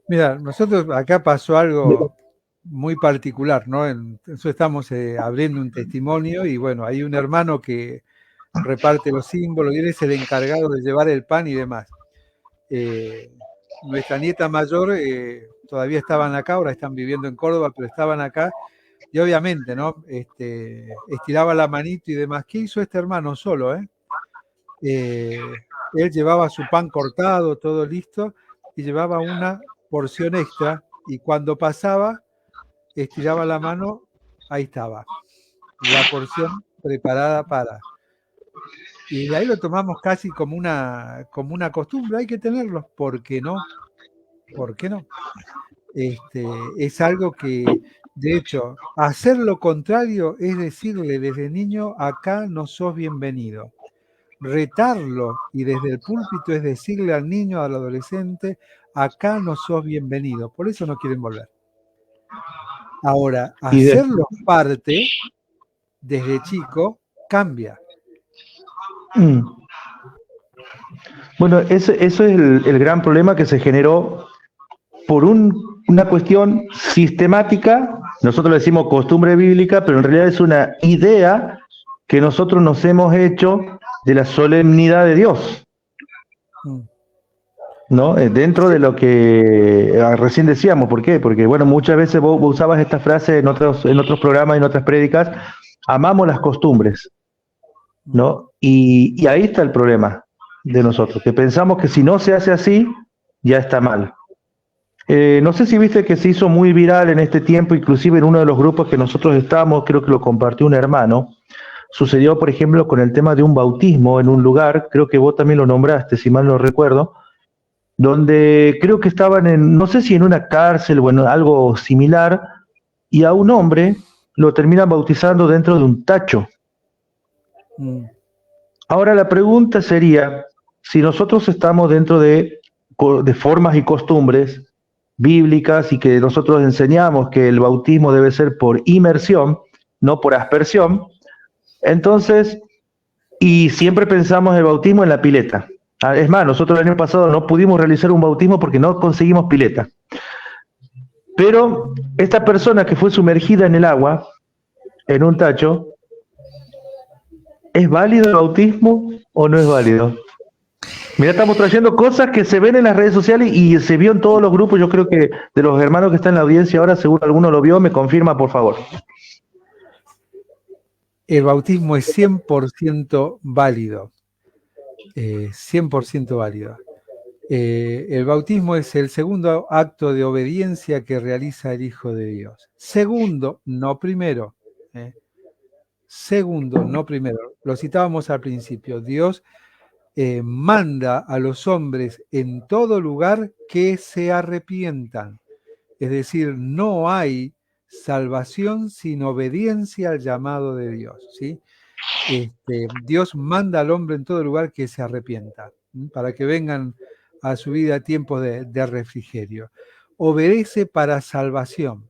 Mira, nosotros acá pasó algo muy particular, ¿no? En eso estamos abriendo un testimonio y bueno, hay un hermano que reparte los símbolos y él es el encargado de llevar el pan y demás. Nuestra nieta mayor todavía estaban acá, ahora están viviendo en Córdoba, pero estaban acá y obviamente, ¿no? Estiraba la manito y demás. ¿Qué hizo este hermano solo, él llevaba su pan cortado, todo listo, y llevaba una porción extra y cuando pasaba, estiraba la mano, ahí estaba, la porción preparada para. Y de ahí lo tomamos casi como una costumbre, hay que tenerlo, ¿por qué no? ¿Por qué no? Es algo que, de hecho, hacer lo contrario es decirle desde niño, acá no sos bienvenido. Retarlo y desde el púlpito es decirle al niño, al adolescente, acá no sos bienvenido, por eso no quieren volver. Ahora, hacerlo parte desde chico cambia. Bueno, eso es el gran problema que se generó por una cuestión sistemática. Nosotros le decimos costumbre bíblica, pero en realidad es una idea que nosotros nos hemos hecho de la solemnidad de Dios, ¿no? Dentro de lo que recién decíamos. ¿Por qué? Porque, bueno, muchas veces vos usabas esta frase en otros programas, en otras prédicas, amamos las costumbres, ¿no? Y ahí está el problema de nosotros, que pensamos que si no se hace así, ya está mal. No sé si viste que se hizo muy viral en este tiempo, inclusive en uno de los grupos que nosotros estamos, creo que lo compartió un hermano. Sucedió, por ejemplo, con el tema de un bautismo en un lugar, creo que vos también lo nombraste, si mal no recuerdo, donde creo que estaban no sé si en una cárcel o en algo similar, y a un hombre lo terminan bautizando dentro de un tacho. Ahora la pregunta sería, si nosotros estamos dentro de formas y costumbres bíblicas y que nosotros enseñamos que el bautismo debe ser por inmersión, no por aspersión, entonces, y siempre pensamos el bautismo en la pileta. Es más, nosotros el año pasado no pudimos realizar un bautismo porque no conseguimos pileta. Pero esta persona que fue sumergida en el agua, en un tacho, ¿es válido el bautismo o no es válido? Mira, estamos trayendo cosas que se ven en las redes sociales y se vio en todos los grupos. Yo creo que de los hermanos que están en la audiencia ahora, seguro alguno lo vio, me confirma, por favor. El bautismo es 100% válido. 100% válido. El bautismo es el segundo acto de obediencia que realiza el Hijo de Dios. Segundo, no primero. Segundo, no primero. Lo citábamos al principio. Dios manda a los hombres en todo lugar que se arrepientan. Es decir, no hay salvación sin obediencia al llamado de Dios, ¿sí? Dios manda al hombre en todo lugar que se arrepienta, para que vengan a su vida tiempos de refrigerio. Obedece para salvación.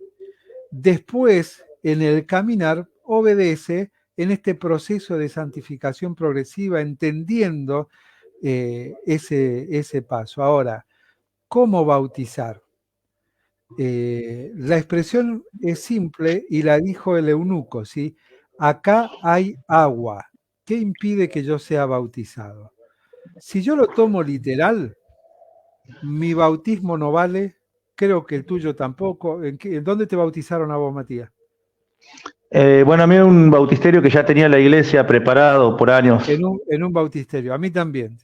Después, en el caminar, obedece en este proceso de santificación progresiva, entendiendo ese paso. Ahora, ¿cómo bautizar? La expresión es simple y la dijo el eunuco, ¿sí? Acá hay agua. ¿Qué impide que yo sea bautizado? Si yo lo tomo literal, mi bautismo no vale, creo que el tuyo tampoco. ¿En dónde te bautizaron a vos, Matías? Bueno, a mí un bautisterio que ya tenía la iglesia preparado por años. En un bautisterio, a mí también.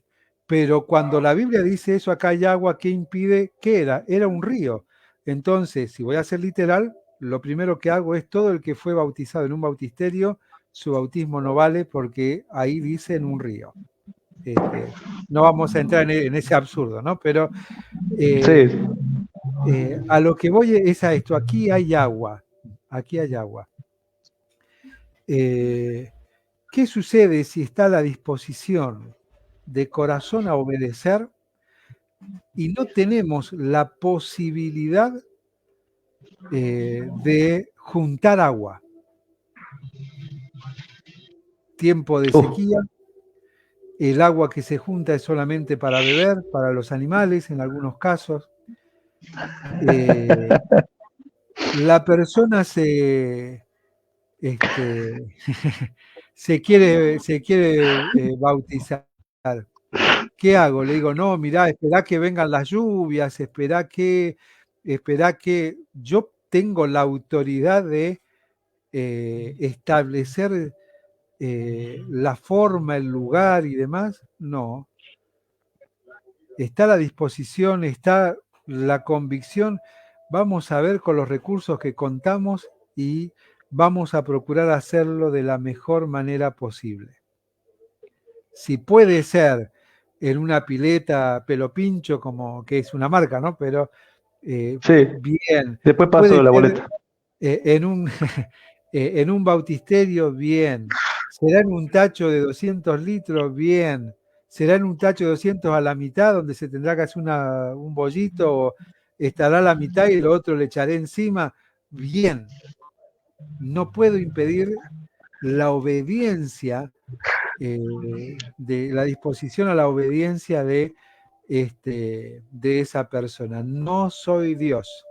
Pero cuando la Biblia dice eso, acá hay agua, ¿qué impide? ¿Qué era? Era un río. Entonces, si voy a ser literal, lo primero que hago es todo el que fue bautizado en un bautisterio, su bautismo no vale porque ahí dice en un río. No vamos a entrar en ese absurdo, ¿no? Pero Sí. A lo que voy es a esto. Aquí hay agua. Aquí hay agua. ¿Qué sucede si está a la disposición de corazón a obedecer y no tenemos la posibilidad de juntar agua? Tiempo de sequía, el agua que se junta es solamente para beber, para los animales en algunos casos. La persona se quiere bautizar. ¿Qué hago? Le digo, no, mirá, esperá que vengan las lluvias, esperá que yo tengo la autoridad de establecer la forma, el lugar y demás. No. Está a la disposición, está la convicción. Vamos a ver con los recursos que contamos y vamos a procurar hacerlo de la mejor manera posible. Si puede ser en una pileta Pelo Pincho, como que es una marca, ¿no? Pero sí. Bien. Después paso la boleta. En un bautisterio, bien. ¿Será en un tacho de 200 litros? Bien. ¿Será en un tacho de 200 a la mitad, donde se tendrá que hacer un bollito? ¿O estará a la mitad y lo otro le echaré encima? Bien. No puedo impedir la obediencia, de la disposición a la obediencia de esa persona. No soy Dios.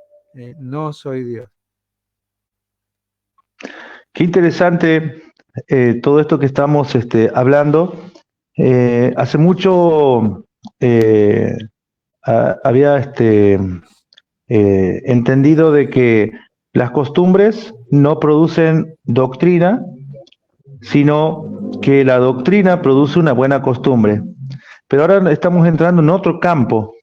No soy Dios. Qué interesante todo esto que estamos hablando. Hace mucho había entendido de que las costumbres no producen doctrina, sino que la doctrina produce una buena costumbre. Pero ahora estamos entrando en otro campo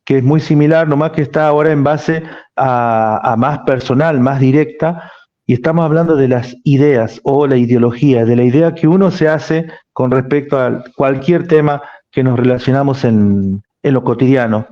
que es muy similar, nomás que está ahora en base a más personal, más directa, y estamos hablando de las ideas o la ideología, de la idea que uno se hace con respecto a cualquier tema que nos relacionamos en lo cotidiano.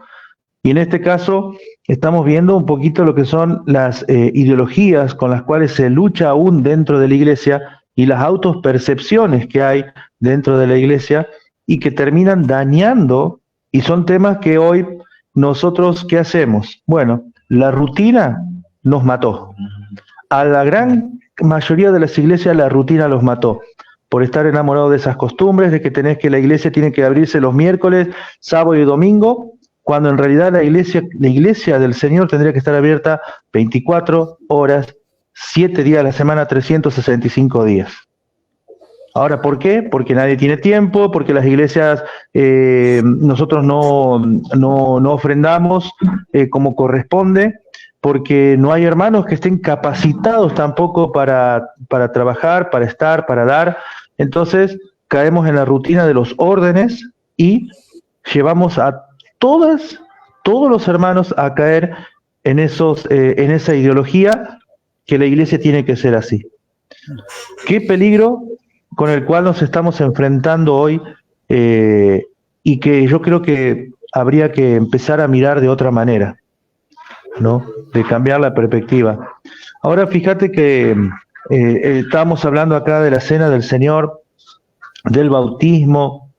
Y en este caso estamos viendo un poquito lo que son las ideologías con las cuales se lucha aún dentro de la iglesia y las autopercepciones que hay dentro de la iglesia y que terminan dañando, y son temas que hoy nosotros, ¿qué hacemos? Bueno, la rutina nos mató. A la gran mayoría de las iglesias la rutina los mató, por estar enamorados de esas costumbres, de que la iglesia tiene que abrirse los miércoles, sábado y domingo, cuando en realidad la iglesia del Señor tendría que estar abierta 24 horas, 7 días a la semana, 365 días. Ahora, ¿por qué? Porque nadie tiene tiempo, porque las iglesias, nosotros no ofrendamos como corresponde, porque no hay hermanos que estén capacitados tampoco para trabajar, para estar, para dar. Entonces, caemos en la rutina de los órdenes y llevamos a todos los hermanos a caer en esa ideología que la iglesia tiene que ser así. Qué peligro con el cual nos estamos enfrentando hoy, y que yo creo que habría que empezar a mirar de otra manera, ¿no? De cambiar la perspectiva. Ahora fíjate que estábamos hablando acá de la cena del Señor, del bautismo,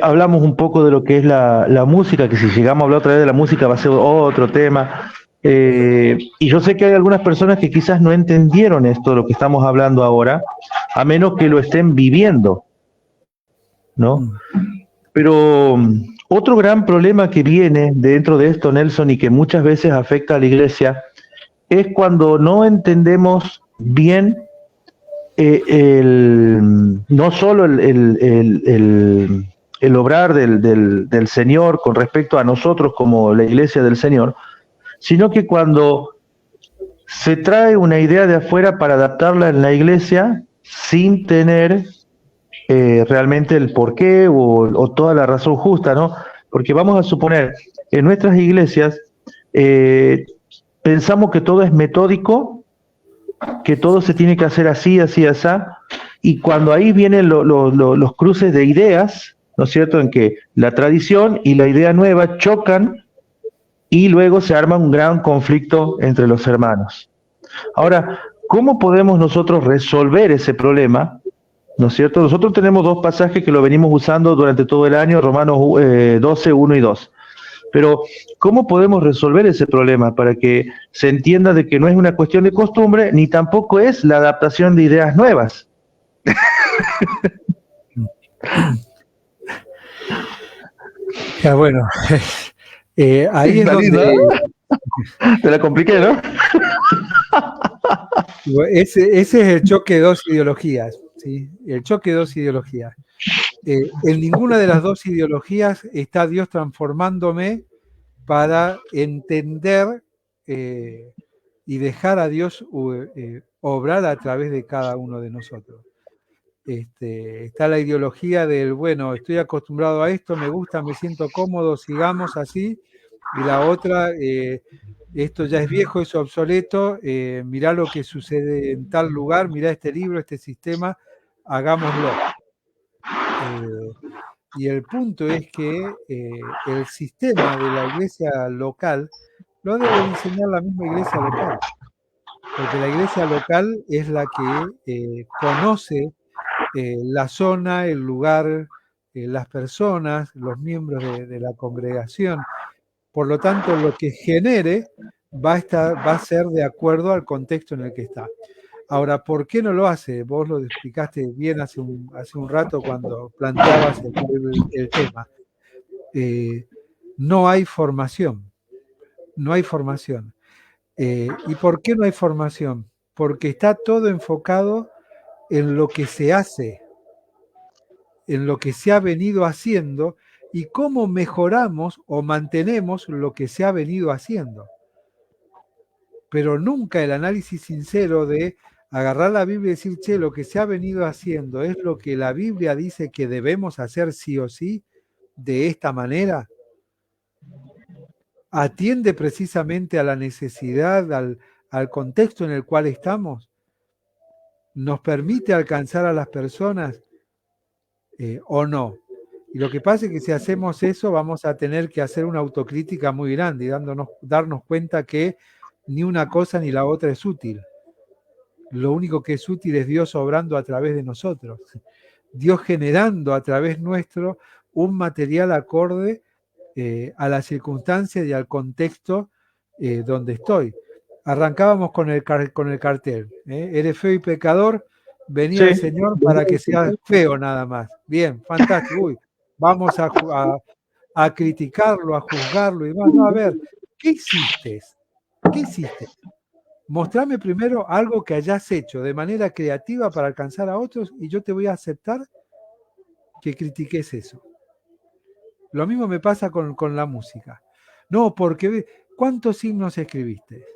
hablamos un poco de lo que es la música, que si llegamos a hablar otra vez de la música va a ser otro tema. Y yo sé que hay algunas personas que quizás no entendieron esto de lo que estamos hablando ahora, a menos que lo estén viviendo, ¿no? Pero otro gran problema que viene dentro de esto, Nelson, y que muchas veces afecta a la iglesia, es cuando no entendemos bien no solo el obrar del Señor con respecto a nosotros como la iglesia del Señor, sino que cuando se trae una idea de afuera para adaptarla en la iglesia sin tener realmente el porqué o toda la razón justa, ¿no? Porque vamos a suponer, en nuestras iglesias pensamos que todo es metódico, que todo se tiene que hacer así, así, así, y cuando ahí vienen los cruces de ideas, ¿no es cierto?, en que la tradición y la idea nueva chocan y luego se arma un gran conflicto entre los hermanos. Ahora, ¿cómo podemos nosotros resolver ese problema? ¿No es cierto? Nosotros tenemos dos pasajes que lo venimos usando durante todo el año, Romanos 12, 1 y 2. Pero, ¿cómo podemos resolver ese problema para que se entienda de que no es una cuestión de costumbre, ni tampoco es la adaptación de ideas nuevas? Ya, bueno, ahí es donde... Te la compliqué, ¿no? Ese es el choque de dos ideologías, ¿sí? El choque de dos ideologías. En ninguna de las dos ideologías está Dios transformándome para entender y dejar a Dios obrar a través de cada uno de nosotros. Está la ideología del, bueno, estoy acostumbrado a esto, me gusta, me siento cómodo, sigamos así, y la otra, esto ya es viejo, es obsoleto, mirá lo que sucede en tal lugar, mirá este libro, este sistema, hagámoslo. Y el punto es que el sistema de la iglesia local lo debe diseñar la misma iglesia local, porque la iglesia local es la que conoce la zona, el lugar, las personas, los miembros de la congregación. Por lo tanto, lo que genere va a ser de acuerdo al contexto en el que está. Ahora, ¿por qué no lo hace? Vos lo explicaste bien hace un rato cuando planteabas el tema. No hay formación. No hay formación. ¿Y por qué no hay formación? Porque está todo enfocado en lo que se hace, en lo que se ha venido haciendo y cómo mejoramos o mantenemos lo que se ha venido haciendo. Pero nunca el análisis sincero de agarrar la Biblia y decir, che, lo que se ha venido haciendo es lo que la Biblia dice que debemos hacer sí o sí de esta manera. Atiende precisamente a la necesidad, al contexto en el cual estamos. Nos permite alcanzar a las personas o no. Y lo que pasa es que si hacemos eso vamos a tener que hacer una autocrítica muy grande y darnos cuenta que ni una cosa ni la otra es útil. Lo único que es útil es Dios obrando a través de nosotros. Dios generando a través nuestro un material acorde a las circunstancias y al contexto donde estoy. Arrancábamos con el cartel. Eres feo y pecador, venía el Señor para que seas feo nada más. Bien, fantástico. Uy, vamos a criticarlo, a juzgarlo y más. No, a ver, ¿qué hiciste? ¿Qué hiciste? Mostrame primero algo que hayas hecho de manera creativa para alcanzar a otros y yo te voy a aceptar que critiques eso. Lo mismo me pasa con la música. No, porque ¿cuántos himnos escribiste?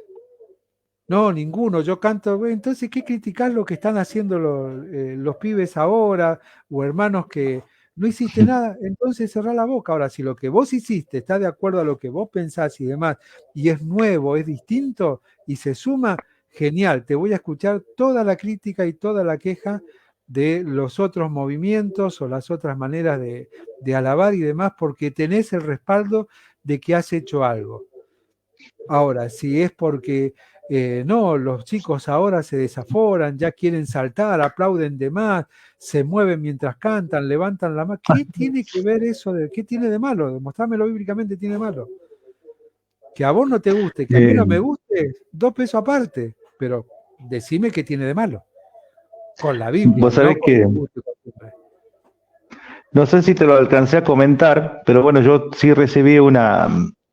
No, ninguno, yo canto. Entonces, ¿qué criticar lo que están haciendo los pibes ahora o hermanos que no hiciste nada, entonces cerrá la boca. Ahora, si lo que vos hiciste está de acuerdo a lo que vos pensás y demás, y es nuevo, es distinto, y se suma, genial, te voy a escuchar toda la crítica y toda la queja de los otros movimientos o las otras maneras de alabar y demás, porque tenés el respaldo de que has hecho algo. Ahora, si es porque no, los chicos ahora se desaforan, ya quieren saltar, aplauden de más, se mueven mientras cantan, levantan la mano. ¿Qué tiene que ver eso? ¿Qué tiene de malo? Demostrámelo bíblicamente, tiene de malo. Que a vos no te guste, que a mí no me guste, 2 pesos aparte, pero decime qué tiene de malo. Con la Biblia. Vos sabés que, no sé si te lo alcancé a comentar, pero bueno, yo sí recibí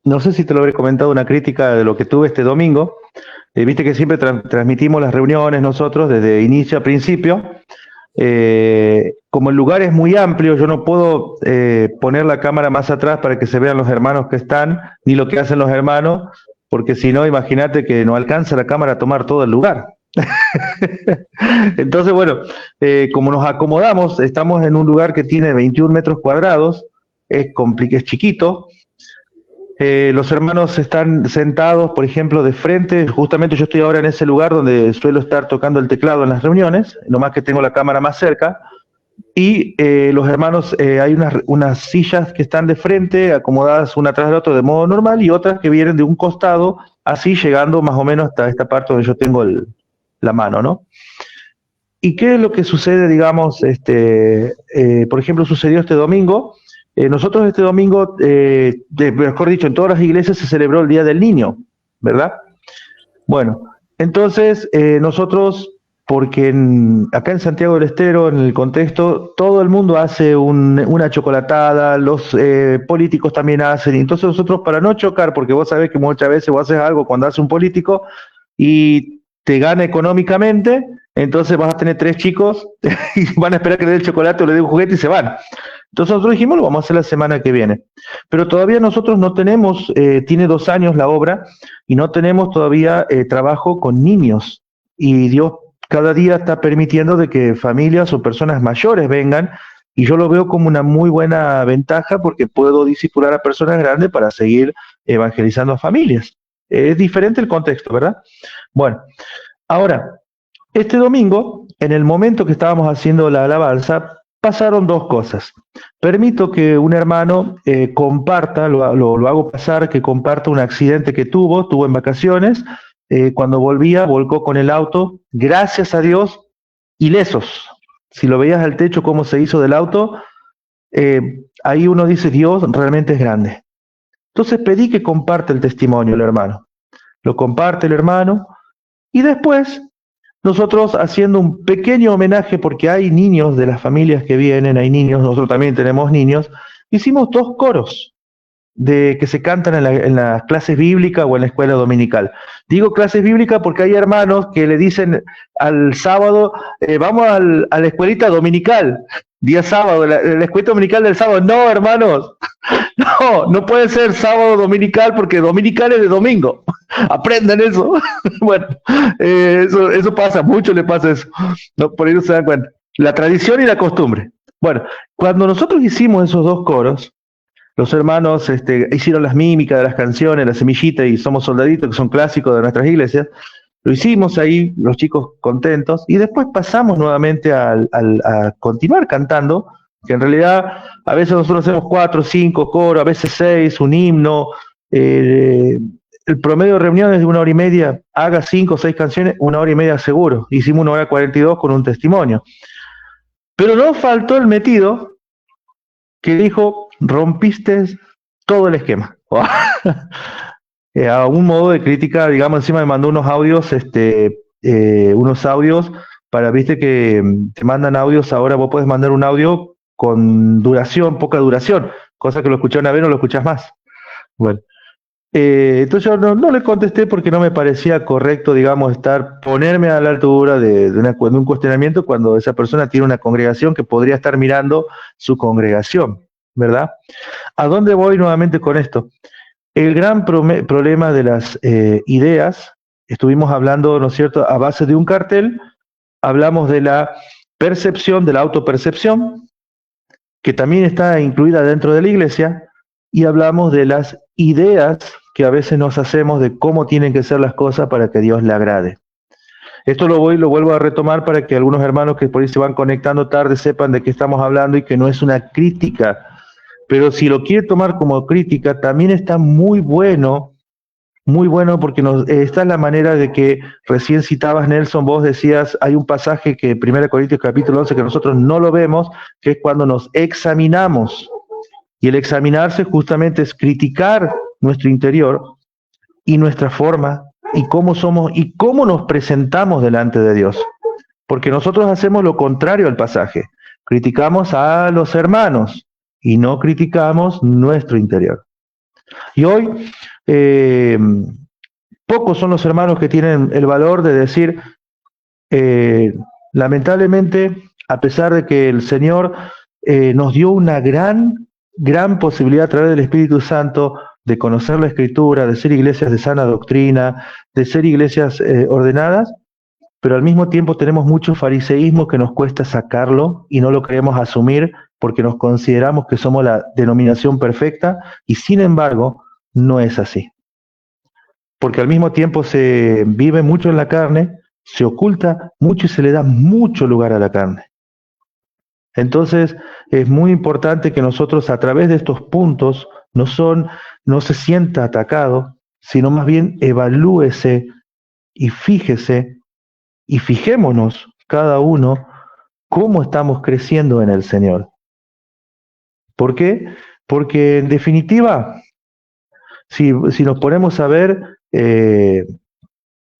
no sé si te lo habré comentado, una crítica de lo que tuve este domingo. Viste que siempre transmitimos las reuniones nosotros desde inicio a principio. Como el lugar es muy amplio, yo no puedo poner la cámara más atrás para que se vean los hermanos que están, ni lo que hacen los hermanos, porque si no, imagínate que no alcanza la cámara a tomar todo el lugar. Entonces, bueno, como nos acomodamos, estamos en un lugar que tiene 21 metros cuadrados, es chiquito. Los hermanos están sentados, por ejemplo, de frente. Justamente yo estoy ahora en ese lugar donde suelo estar tocando el teclado en las reuniones, nomás que tengo la cámara más cerca. Y los hermanos, hay unas sillas que están de frente, acomodadas una tras de la otra de modo normal, y otras que vienen de un costado, así llegando más o menos hasta esta parte donde yo tengo la mano, ¿no? ¿Y qué es lo que sucede, digamos, por ejemplo, sucedió este domingo? Nosotros este domingo, mejor dicho, en todas las iglesias se celebró el Día del Niño, ¿verdad? Bueno, entonces nosotros, porque acá en Santiago del Estero, en el contexto, todo el mundo hace una chocolatada, los políticos también hacen, y entonces nosotros, para no chocar, porque vos sabés que muchas veces vos haces algo cuando hace un político y te gana económicamente, entonces vas a tener 3 chicos y van a esperar que le dé el chocolate o le dé un juguete y se van. Entonces nosotros dijimos, lo vamos a hacer la semana que viene. Pero todavía nosotros no tenemos, tiene 2 años la obra, y no tenemos todavía trabajo con niños. Y Dios cada día está permitiendo de que familias o personas mayores vengan, y yo lo veo como una muy buena ventaja porque puedo discipular a personas grandes para seguir evangelizando a familias. Es diferente el contexto, ¿verdad? Bueno, ahora, este domingo, en el momento que estábamos haciendo la alabanza, pasaron 2 cosas. Permito que un hermano comparta, lo hago pasar, que comparta un accidente que tuvo en vacaciones, cuando volvía, volcó con el auto, gracias a Dios, ilesos. Si lo veías al techo, cómo se hizo del auto, ahí uno dice, Dios realmente es grande. Entonces pedí que comparte el testimonio el hermano. Lo comparte el hermano, y después nosotros haciendo un pequeño homenaje, porque hay niños de las familias que vienen, hay niños, nosotros también tenemos niños, hicimos 2 coros que se cantan en las clases bíblicas o en la escuela dominical. Digo clases bíblicas porque hay hermanos que le dicen al sábado, vamos a la escuelita dominical, día sábado, la escuela dominical del sábado. No, hermanos, no puede ser sábado dominical porque dominical es de domingo. Aprendan eso. Bueno, eso pasa, mucho le pasa eso. No, por ahí no se dan cuenta. La tradición y la costumbre. Bueno, cuando nosotros hicimos esos 2 coros, los hermanos hicieron las mímicas de las canciones, La Semillita y Somos Soldaditos, que son clásicos de nuestras iglesias. Lo hicimos ahí, los chicos contentos, y después pasamos nuevamente a continuar cantando, que en realidad a veces nosotros hacemos 4, 5 coros, a veces 6, un himno. El promedio de reuniones de 1 hora y media, haga 5 o 6 canciones, 1 hora y media seguro. Hicimos 1 hora 42 con un testimonio. Pero no faltó el metido que dijo, rompiste todo el esquema. A un modo de crítica, digamos, encima me mandó unos audios, para, viste que te mandan audios, ahora vos podés mandar un audio con duración, poca duración, cosa que lo escuché una vez, no lo escuchás más. Bueno, entonces yo no le contesté porque no me parecía correcto, digamos, ponerme a la altura de un cuestionamiento cuando esa persona tiene una congregación que podría estar mirando su congregación, ¿verdad? ¿A dónde voy nuevamente con esto? El gran problema de las ideas, estuvimos hablando, ¿no es cierto?, a base de un cartel, hablamos de la percepción, de la autopercepción, que también está incluida dentro de la iglesia, y hablamos de las ideas que a veces nos hacemos de cómo tienen que ser las cosas para que Dios le agrade. Esto lo vuelvo a retomar para que algunos hermanos que por ahí se van conectando tarde sepan de qué estamos hablando y que no es una crítica, pero si lo quiere tomar como crítica, también está muy bueno porque esta es la manera de que recién citabas, Nelson, vos decías, hay un pasaje que 1 Corintios capítulo 11 que nosotros no lo vemos, que es cuando nos examinamos. Y el examinarse justamente es criticar nuestro interior y nuestra forma y cómo somos y cómo nos presentamos delante de Dios. Porque nosotros hacemos lo contrario al pasaje. Criticamos a los hermanos y no criticamos nuestro interior. Y hoy, pocos son los hermanos que tienen el valor de decir, lamentablemente, a pesar de que el Señor nos dio una gran posibilidad a través del Espíritu Santo de conocer la Escritura, de ser iglesias de sana doctrina, de ser iglesias ordenadas, pero al mismo tiempo tenemos mucho fariseísmo que nos cuesta sacarlo y no lo queremos asumir porque nos consideramos que somos la denominación perfecta y sin embargo no es así. Porque al mismo tiempo se vive mucho en la carne, se oculta mucho y se le da mucho lugar a la carne. Entonces es muy importante que nosotros a través de estos puntos no se sienta atacado, sino más bien evalúese y fíjese y fijémonos cada uno cómo estamos creciendo en el Señor. ¿Por qué? Porque en definitiva, si nos ponemos a ver,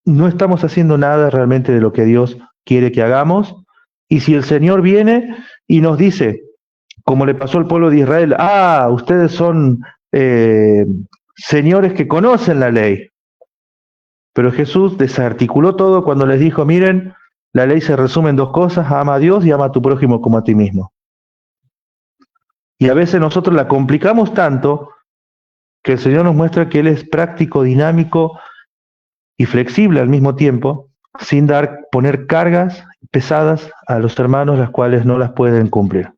no estamos haciendo nada realmente de lo que Dios quiere que hagamos. Y si el Señor viene y nos dice, como le pasó al pueblo de Israel, ustedes son señores que conocen la ley. Pero Jesús desarticuló todo cuando les dijo, miren, la ley se resume en dos cosas, ama a Dios y ama a tu prójimo como a ti mismo. Y a veces nosotros la complicamos tanto que el Señor nos muestra que Él es práctico, dinámico y flexible al mismo tiempo, sin poner cargas pesadas a los hermanos las cuales no las pueden cumplir.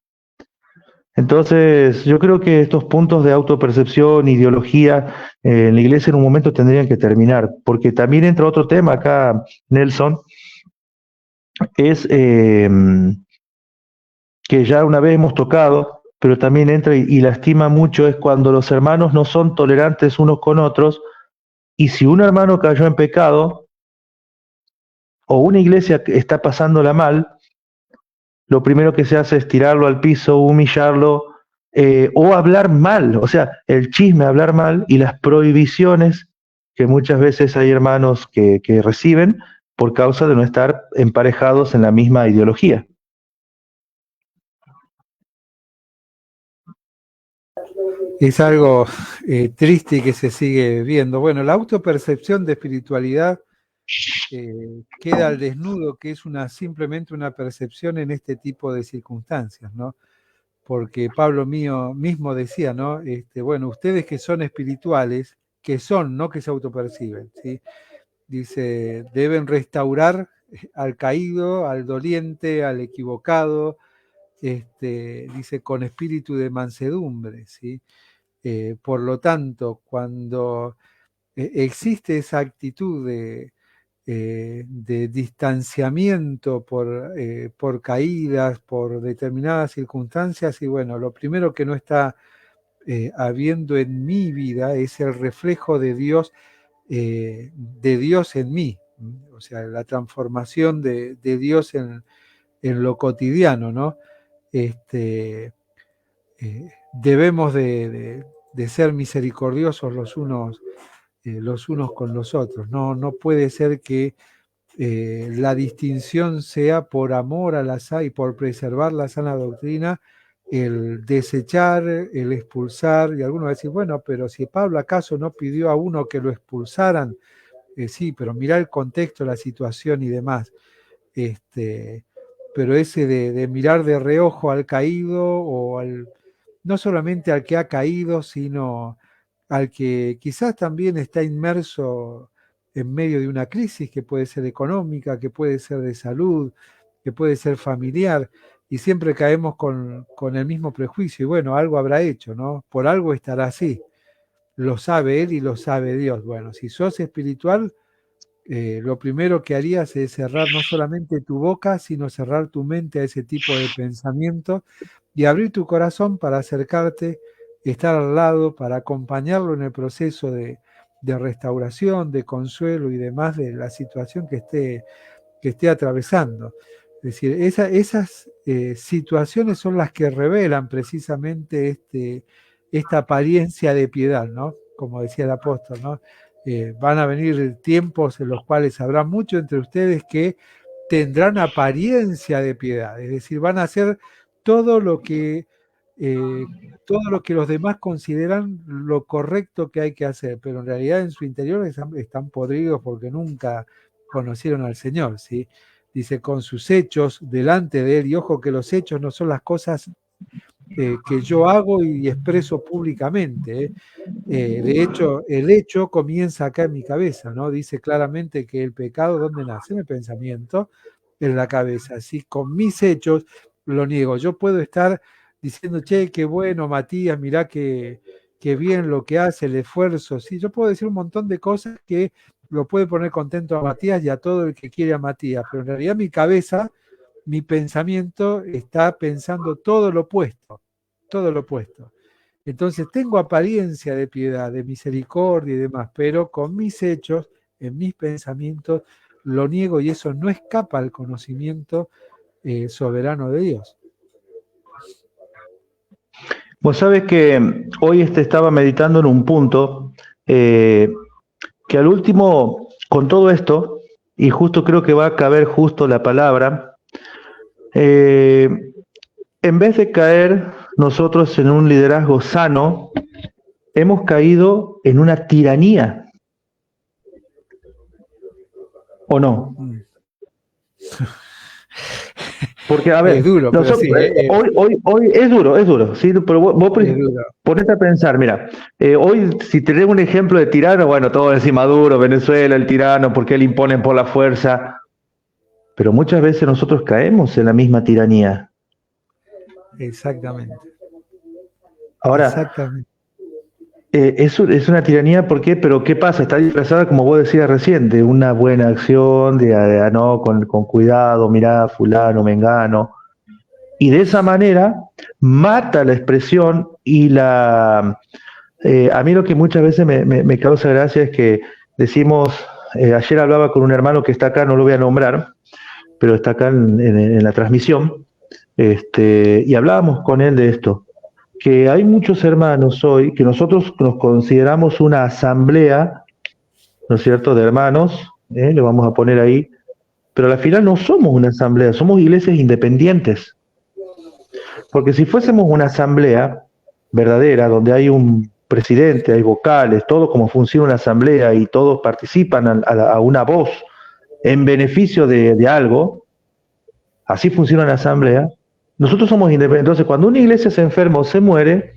Entonces, yo creo que estos puntos de autopercepción, ideología, en la iglesia en un momento tendrían que terminar, porque también entra otro tema acá, Nelson, es que ya una vez hemos tocado, pero también entra y lastima mucho, es cuando los hermanos no son tolerantes unos con otros, y si un hermano cayó en pecado, o una iglesia está pasándola mal, lo primero que se hace es tirarlo al piso, humillarlo, o hablar mal, o sea, el chisme, hablar mal, y las prohibiciones que muchas veces hay hermanos que reciben por causa de no estar emparejados en la misma ideología. Es algo triste que se sigue viendo. Bueno, la autopercepción de espiritualidad queda al desnudo, que es simplemente una percepción en este tipo de circunstancias, ¿no? Porque Pablo mismo decía, ¿no? Bueno, ustedes que son espirituales, que son, no que se autoperciben, ¿sí? Dice, deben restaurar al caído, al doliente, al equivocado, dice, con espíritu de mansedumbre, ¿sí? Por lo tanto, cuando existe esa actitud de distanciamiento por caídas, por determinadas circunstancias, y bueno, lo primero que no está habiendo en mi vida es el reflejo de Dios en mí, o sea, la transformación de Dios en lo cotidiano, ¿no? Debemos de ser misericordiosos los unos con los otros. No puede ser que la distinción sea por amor a la y por preservar la sana doctrina, el desechar, el expulsar, y algunos van a decir, bueno, pero si Pablo acaso no pidió a uno que lo expulsaran, sí, pero mirá el contexto, la situación y demás. Pero ese de mirar de reojo al caído o no solamente al que ha caído, sino al que quizás también está inmerso en medio de una crisis que puede ser económica, que puede ser de salud, que puede ser familiar, y siempre caemos con el mismo prejuicio, y bueno, algo habrá hecho, ¿no? Por algo estará así. Lo sabe él y lo sabe Dios. Bueno, si sos espiritual, lo primero que harías es cerrar no solamente tu boca, sino cerrar tu mente a ese tipo de pensamiento y abrir tu corazón para acercarte, estar al lado, para acompañarlo en el proceso de restauración, de consuelo y demás de la situación que esté atravesando. Es decir, esas situaciones son las que revelan precisamente esta apariencia de piedad, ¿no? Como decía el apóstol, ¿no? Van a venir tiempos en los cuales habrá muchos entre ustedes que tendrán apariencia de piedad, es decir, van a hacer todo lo que los demás consideran lo correcto que hay que hacer, pero en realidad en su interior están podridos porque nunca conocieron al Señor, ¿sí? Dice, con sus hechos delante de Él, y ojo que los hechos no son las cosas que yo hago y expreso públicamente. De hecho, el hecho comienza acá en mi cabeza, ¿no? Dice claramente que el pecado, ¿dónde nace? En el pensamiento, en la cabeza. Así, con mis hechos lo niego. Yo puedo estar diciendo, che, qué bueno, Matías, mirá qué bien lo que hace, el esfuerzo. Sí, yo puedo decir un montón de cosas que lo puede poner contento a Matías y a todo el que quiere a Matías, pero en realidad mi cabeza, mi pensamiento está pensando todo lo opuesto, todo lo opuesto. Entonces tengo apariencia de piedad, de misericordia y demás, pero con mis hechos, en mis pensamientos, lo niego y eso no escapa al conocimiento soberano de Dios. Vos sabés que hoy estaba meditando en un punto que al último, con todo esto, y justo creo que va a caber justo la palabra, en vez de caer nosotros en un liderazgo sano, hemos caído en una tiranía. ¿O no? Porque, a ver, es duro, nosotros, sí, hoy es duro, ¿sí? Pero vos ponete a pensar, mira, hoy si tenemos un ejemplo de tirano, bueno, todo encima Maduro, Venezuela, el tirano, porque él imponen por la fuerza, pero muchas veces nosotros caemos en la misma tiranía. Exactamente. Ahora, exactamente. Es una tiranía, ¿por qué? Pero ¿qué pasa? Está disfrazada, como vos decías recién, de una buena acción, no, con cuidado, mirá, fulano, mengano. Y de esa manera mata la expresión y a mí lo que muchas veces me causa gracia es que decimos, ayer hablaba con un hermano que está acá, no lo voy a nombrar, pero está acá en la transmisión, y hablábamos con él de esto, que hay muchos hermanos hoy que nosotros nos consideramos una asamblea, ¿no es cierto?, de hermanos, le vamos a poner ahí, pero al final no somos una asamblea, somos iglesias independientes. Porque si fuésemos una asamblea verdadera, donde hay un presidente, hay vocales, todo como funciona una asamblea y todos participan a una voz en beneficio de algo, así funciona una asamblea, nosotros somos independientes. Entonces, cuando una iglesia se enferma o se muere,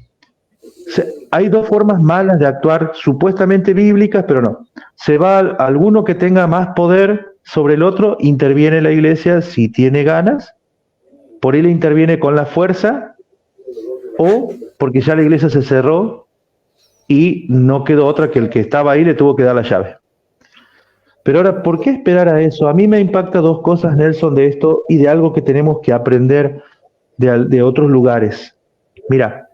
hay dos formas malas de actuar, supuestamente bíblicas, pero no. Se va a alguno que tenga más poder sobre el otro, interviene la iglesia si tiene ganas, por él interviene con la fuerza, o porque ya la iglesia se cerró y no quedó otra que el que estaba ahí le tuvo que dar la llave. Pero ahora, ¿por qué esperar a eso? A mí me impacta dos cosas, Nelson, de esto y de algo que tenemos que aprender de otros lugares. Mira,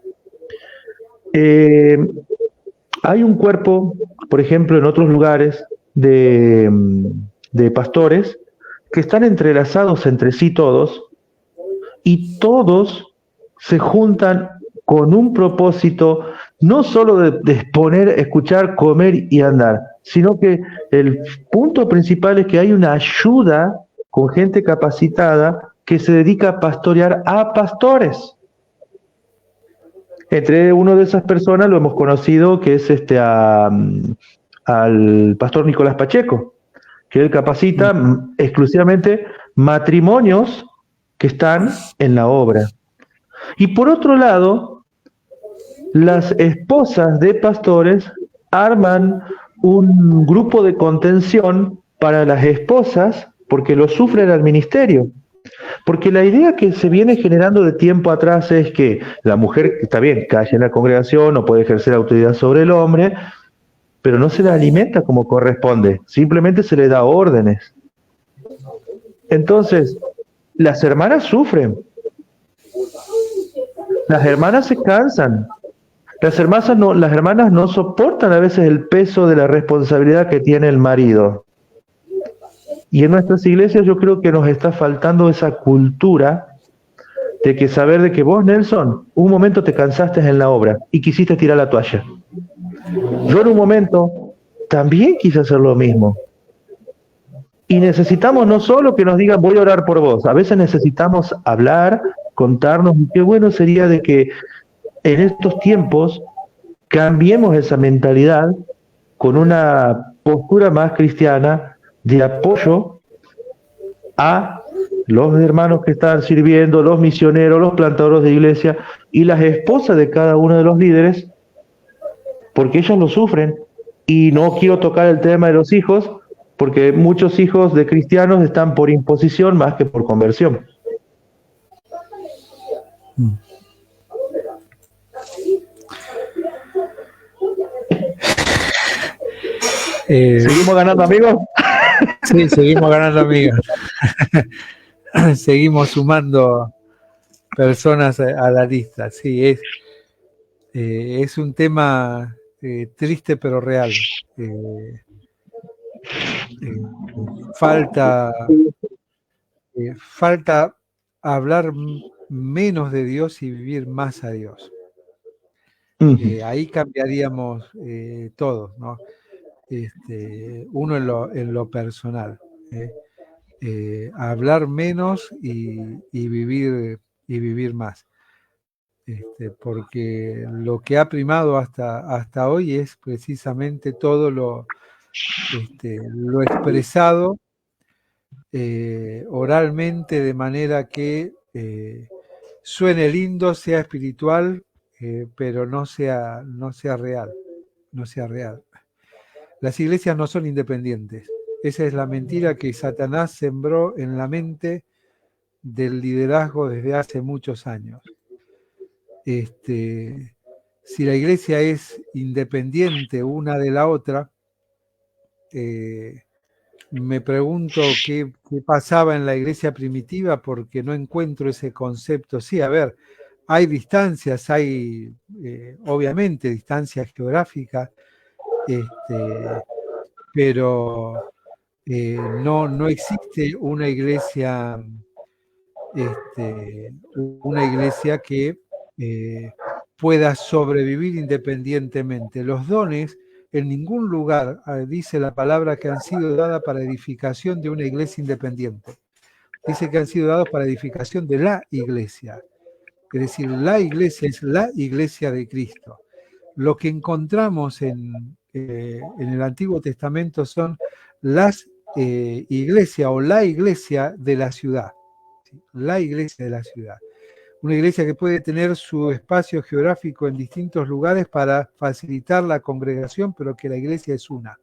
hay un cuerpo, por ejemplo, en otros lugares de pastores que están entrelazados entre sí todos y todos se juntan con un propósito no solo de exponer, escuchar, comer y andar, sino que el punto principal es que hay una ayuda con gente capacitada que se dedica a pastorear a pastores. Entre uno de esas personas lo hemos conocido, que es al pastor Nicolás Pacheco, que él capacita exclusivamente matrimonios que están en la obra. Y por otro lado, las esposas de pastores arman un grupo de contención para las esposas porque lo sufren al ministerio. Porque la idea que se viene generando de tiempo atrás es que la mujer, está bien, cae en la congregación, no puede ejercer autoridad sobre el hombre, pero no se le alimenta como corresponde, simplemente se le da órdenes. Entonces, las hermanas sufren, las hermanas se cansan, las hermanas no soportan a veces el peso de la responsabilidad que tiene el marido. Y en nuestras iglesias yo creo que nos está faltando esa cultura de que saber de que vos, Nelson, un momento te cansaste en la obra y quisiste tirar la toalla. Yo en un momento también quise hacer lo mismo. Y necesitamos no solo que nos digan voy a orar por vos, a veces necesitamos hablar, contarnos, y qué bueno sería de que en estos tiempos cambiemos esa mentalidad con una postura más cristiana de apoyo a los hermanos que están sirviendo, los misioneros, los plantadores de iglesia y las esposas de cada uno de los líderes, porque ellos lo sufren. Y no quiero tocar el tema de los hijos, porque muchos hijos de cristianos están por imposición más que por conversión. ¿Seguimos ganando amigos? Sí, seguimos ganando amigos. Seguimos sumando personas a la lista. Sí, es un tema triste pero real. Falta hablar menos de Dios y vivir más a Dios. Ahí cambiaríamos todos, ¿no? Uno en lo personal. Hablar menos y vivir más. Porque lo que ha primado hasta hoy es precisamente todo lo expresado oralmente, de manera que suene lindo, sea espiritual, pero no sea real. No sea real. Las iglesias no son independientes. Esa es la mentira que Satanás sembró en la mente del liderazgo desde hace muchos años. Si la iglesia es independiente una de la otra, me pregunto qué pasaba en la iglesia primitiva, porque no encuentro ese concepto. Sí, a ver, hay distancias, hay obviamente distancias geográficas, pero no existe una iglesia que pueda sobrevivir independientemente. Los dones en ningún lugar dice la palabra que han sido dadas para edificación de una iglesia independiente. Dice que han sido dados para edificación de la iglesia. Es decir, la iglesia es la iglesia de Cristo. Lo que encontramos en el Antiguo Testamento son las iglesias o la iglesia de la ciudad. ¿Sí? La iglesia de la ciudad. Una iglesia que puede tener su espacio geográfico en distintos lugares para facilitar la congregación, pero que la iglesia es una.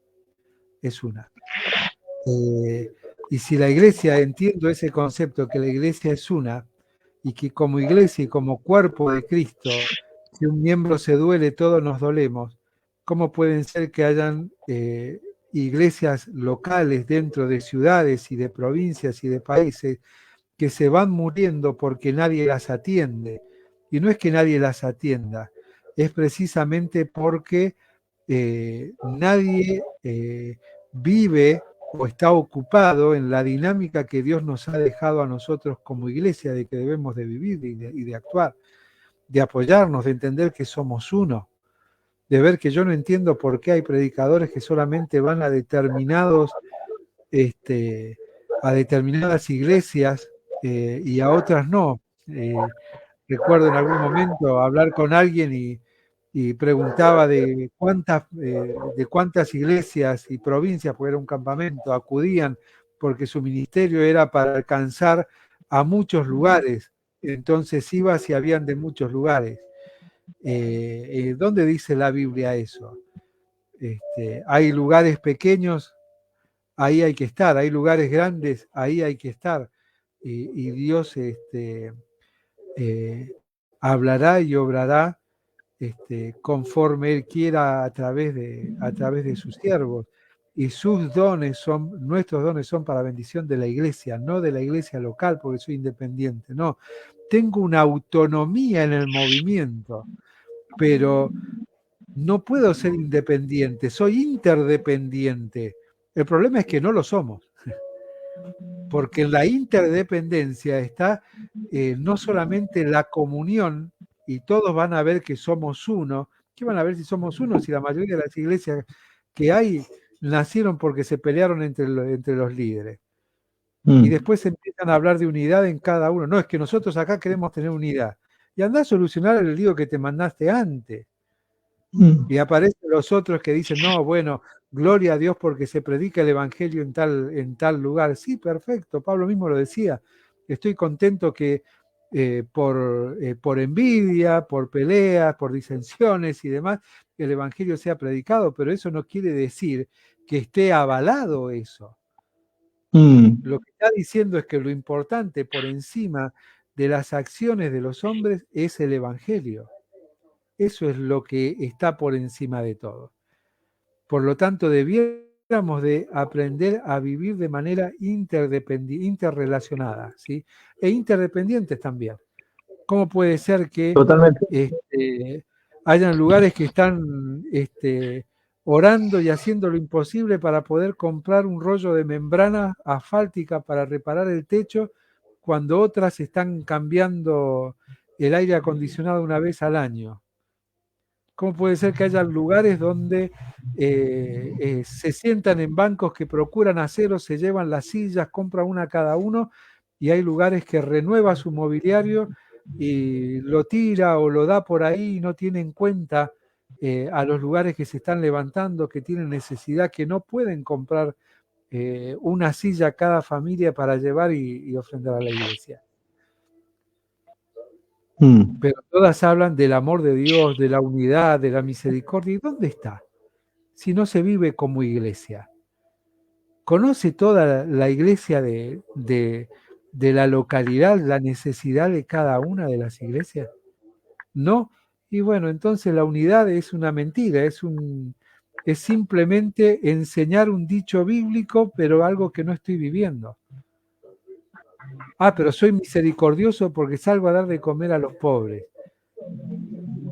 Es una. Y si la iglesia, entiendo ese concepto, que la iglesia es una, y que como iglesia y como cuerpo de Cristo, si un miembro se duele, todos nos dolemos, ¿cómo pueden ser que hayan iglesias locales dentro de ciudades y de provincias y de países que se van muriendo porque nadie las atiende? Y no es que nadie las atienda, es precisamente porque nadie vive o está ocupado en la dinámica que Dios nos ha dejado a nosotros como iglesia, de que debemos de vivir y de actuar, de apoyarnos, de entender que somos uno, de ver que yo no entiendo por qué hay predicadores que solamente van a determinadas iglesias y a otras no. Recuerdo en algún momento hablar con alguien y preguntaba de cuántas iglesias y provincias, porque era un campamento, acudían, porque su ministerio era para alcanzar a muchos lugares. Entonces iba si habían de muchos lugares. ¿Dónde dice la Biblia eso? Hay lugares pequeños, ahí hay que estar. Hay lugares grandes, ahí hay que estar. y Dios hablará y obrará conforme Él quiera a través de sus siervos. Y nuestros dones son para bendición de la iglesia, no de la iglesia local, porque soy independiente, no. Tengo una autonomía en el movimiento, pero no puedo ser independiente, soy interdependiente. El problema es que no lo somos, porque en la interdependencia está no solamente la comunión, y todos van a ver que somos uno. ¿Qué van a ver si somos uno? Si la mayoría de las iglesias que hay nacieron porque se pelearon entre los líderes. Y después empiezan a hablar de unidad en cada uno. No, es que nosotros acá queremos tener unidad. Y anda a solucionar el lío que te mandaste antes. Y aparecen los otros que dicen, no, bueno, gloria a Dios porque se predica el Evangelio en tal lugar. Sí, perfecto, Pablo mismo lo decía. Estoy contento que por envidia, por peleas, por disensiones y demás, el Evangelio sea predicado, pero eso no quiere decir que esté avalado eso. Lo que está diciendo es que lo importante por encima de las acciones de los hombres es el Evangelio. Eso es lo que está por encima de todo. Por lo tanto, debiéramos de aprender a vivir de manera interrelacionada, ¿sí? E interdependientes también. ¿Cómo puede ser que hayan lugares que están orando y haciendo lo imposible para poder comprar un rollo de membrana asfáltica para reparar el techo, cuando otras están cambiando el aire acondicionado una vez al año? ¿Cómo puede ser que haya lugares donde se sientan en bancos que procuran acero, se llevan las sillas, compran una cada uno, y hay lugares que renueva su mobiliario y lo tira o lo da por ahí y no tiene en cuenta a los lugares que se están levantando, que tienen necesidad, que no pueden comprar una silla a cada familia para llevar y ofrendar a la iglesia? Pero todas hablan del amor de Dios, de la unidad, de la misericordia. ¿Y dónde está? Si no se vive como iglesia. ¿Conoce toda la iglesia de la localidad la necesidad de cada una de las iglesias? ¿No? Y bueno, entonces la unidad es una mentira, es simplemente enseñar un dicho bíblico, pero algo que no estoy viviendo. Pero soy misericordioso porque salgo a dar de comer a los pobres.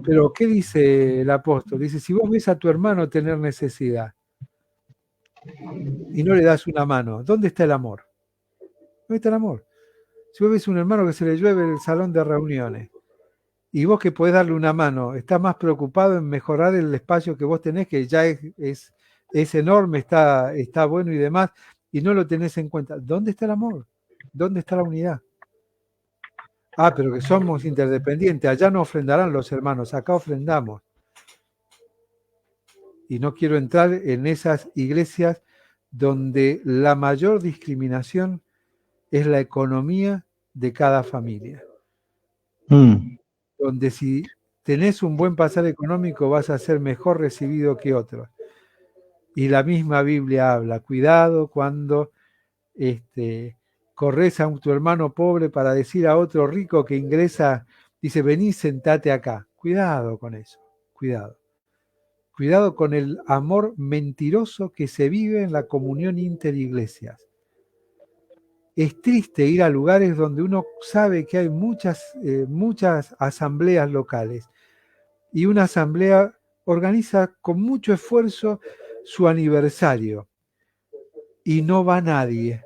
Pero, ¿qué dice el apóstol? Dice, si vos ves a tu hermano tener necesidad y no le das una mano, ¿dónde está el amor? ¿Dónde está el amor? Si vos ves a un hermano que se le llueve el salón de reuniones y vos que podés darle una mano, estás más preocupado en mejorar el espacio que vos tenés, que ya es enorme, está bueno y demás, y no lo tenés en cuenta, ¿dónde está el amor? ¿Dónde está la unidad? Pero que somos interdependientes, allá no ofrendarán los hermanos, acá ofrendamos. Y no quiero entrar en esas iglesias donde la mayor discriminación es la economía de cada familia. Donde si tenés un buen pasar económico vas a ser mejor recibido que otros. Y la misma Biblia habla, cuidado cuando corres a tu hermano pobre para decir a otro rico que ingresa, dice, vení, sentate acá. Cuidado con eso, cuidado. Cuidado con el amor mentiroso que se vive en la comunión interiglesias. Es triste ir a lugares donde uno sabe que hay muchas asambleas locales y una asamblea organiza con mucho esfuerzo su aniversario y no va nadie.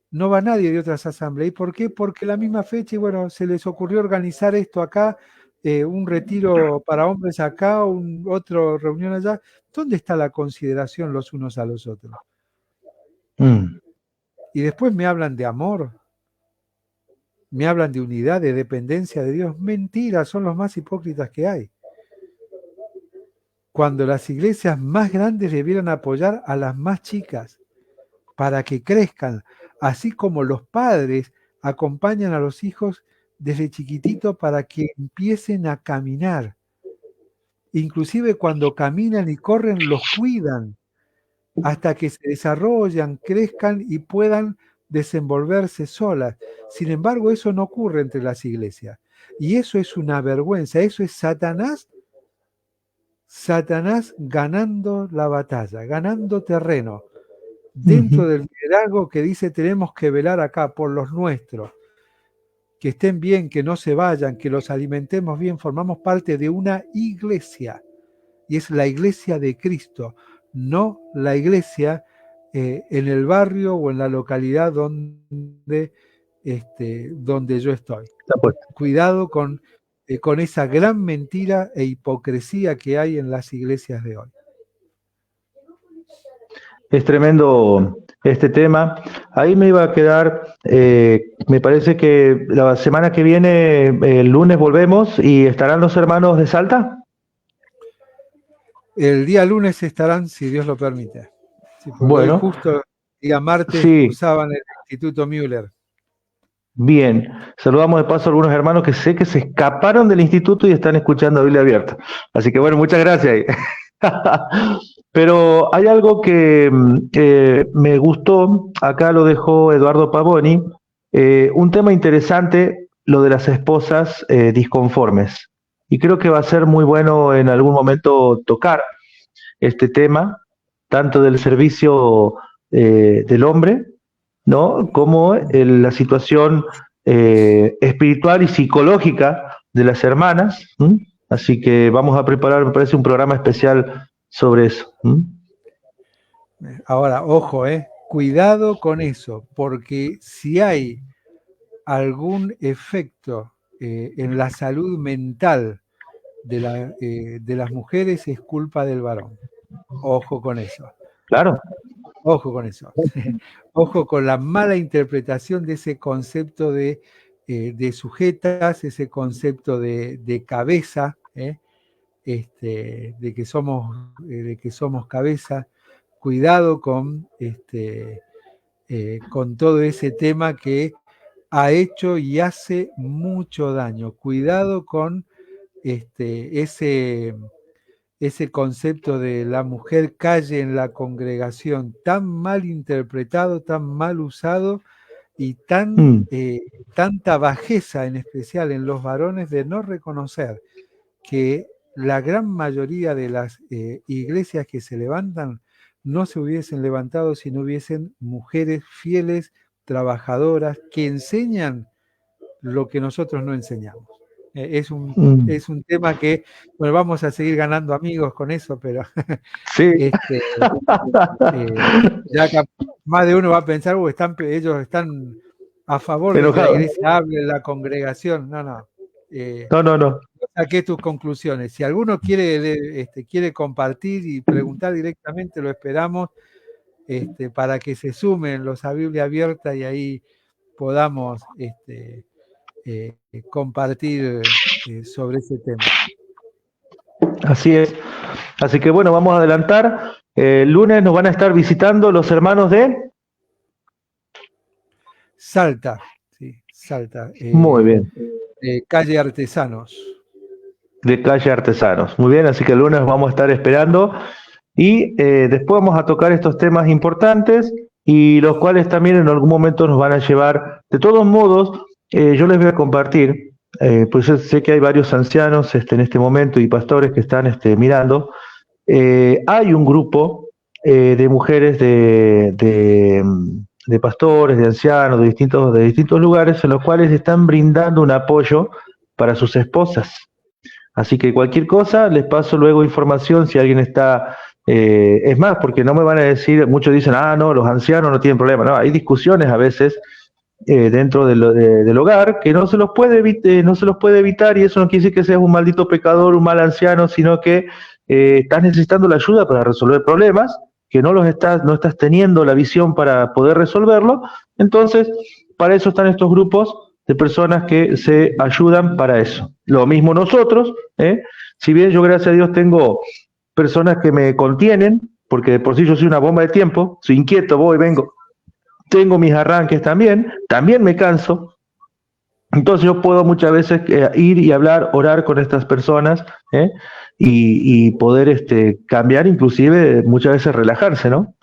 No va nadie de otras asambleas. ¿Y por qué? Porque la misma fecha, y bueno, se les ocurrió organizar esto acá, un retiro para hombres acá, otro reunión allá. ¿Dónde está la consideración los unos a los otros? Y después me hablan de amor, me hablan de unidad, de dependencia de Dios. Mentira, son los más hipócritas que hay. Cuando las iglesias más grandes debieran apoyar a las más chicas para que crezcan, así como los padres acompañan a los hijos desde chiquitito para que empiecen a caminar. Inclusive cuando caminan y corren, los cuidan hasta que se desarrollan, crezcan y puedan desenvolverse solas. Sin embargo, eso no ocurre entre las iglesias. Y eso es una vergüenza, eso es Satanás ganando la batalla, ganando terreno, dentro del liderazgo que dice tenemos que velar acá por los nuestros, que estén bien, que no se vayan, que los alimentemos bien, formamos parte de una iglesia, y es la iglesia de Cristo, no la iglesia en el barrio o en la localidad donde yo estoy. Cuidado con esa gran mentira e hipocresía que hay en las iglesias de hoy. Es tremendo este tema. Ahí me iba a quedar, me parece que la semana que viene, el lunes volvemos, y ¿estarán los hermanos de Salta? El día lunes estarán, si Dios lo permite. Sí, bueno. Hoy justo día martes sí. usaban el Instituto Müller. Bien, saludamos de paso a algunos hermanos que sé que se escaparon del instituto y están escuchando Biblia Abierta. Así que bueno, muchas gracias. Pero hay algo que me gustó, acá lo dejó Eduardo Pavoni, un tema interesante, lo de las esposas disconformes. Y creo que va a ser muy bueno en algún momento tocar este tema, tanto del servicio del hombre, ¿no? Como la situación espiritual y psicológica de las hermanas. Así que vamos a preparar, me parece, un programa especial sobre eso. Ahora, ojo, cuidado con eso, porque si hay algún efecto en la salud mental de las mujeres, es culpa del varón. Ojo con eso. Claro. Ojo con eso. Ojo con la mala interpretación de ese concepto de sujetas, ese concepto de cabeza, de que somos cabeza. Cuidado con todo ese tema que ha hecho y hace mucho daño. Cuidado con ese concepto de la mujer calle en la congregación, tan mal interpretado, tan mal usado y tanta bajeza, en especial en los varones, de no reconocer que la gran mayoría de las iglesias que se levantan no se hubiesen levantado si no hubiesen mujeres fieles, trabajadoras, que enseñan lo que nosotros no enseñamos. Es un tema que, bueno, vamos a seguir ganando amigos con eso, pero sí. ya más de uno va a pensar, ellos están a favor de que la iglesia hable en la congregación. No. No. Saqué tus conclusiones. Si alguno quiere compartir y preguntar directamente, lo esperamos para que se sumen los a Biblia Abierta y ahí podamos compartir sobre ese tema. Así es. Así que bueno, vamos a adelantar. El lunes nos van a estar visitando los hermanos de Salta. Sí, Salta. Muy bien. Calle Artesanos. De Calle Artesanos. Muy bien, así que el lunes vamos a estar esperando y después vamos a tocar estos temas importantes y los cuales también en algún momento nos van a llevar. De todos modos, yo les voy a compartir, pues yo sé que hay varios ancianos en este momento y pastores que están mirando. Hay un grupo de mujeres de pastores, de ancianos, de distintos lugares en los cuales están brindando un apoyo para sus esposas. Así que cualquier cosa, les paso luego información si alguien está... es más, porque no me van a decir, muchos dicen, no, los ancianos no tienen problema. No, hay discusiones a veces dentro del hogar que no se los puede evitar, y eso no quiere decir que seas un maldito pecador, un mal anciano, sino que estás necesitando la ayuda para resolver problemas, que no estás teniendo la visión para poder resolverlo. Entonces, para eso están estos grupos de personas que se ayudan para eso. Lo mismo nosotros, si bien yo, gracias a Dios, tengo personas que me contienen, porque de por sí yo soy una bomba de tiempo, soy inquieto, voy, vengo, tengo mis arranques también me canso. Entonces yo puedo muchas veces ir y hablar, orar con estas personas, y poder cambiar, inclusive muchas veces relajarse, ¿no?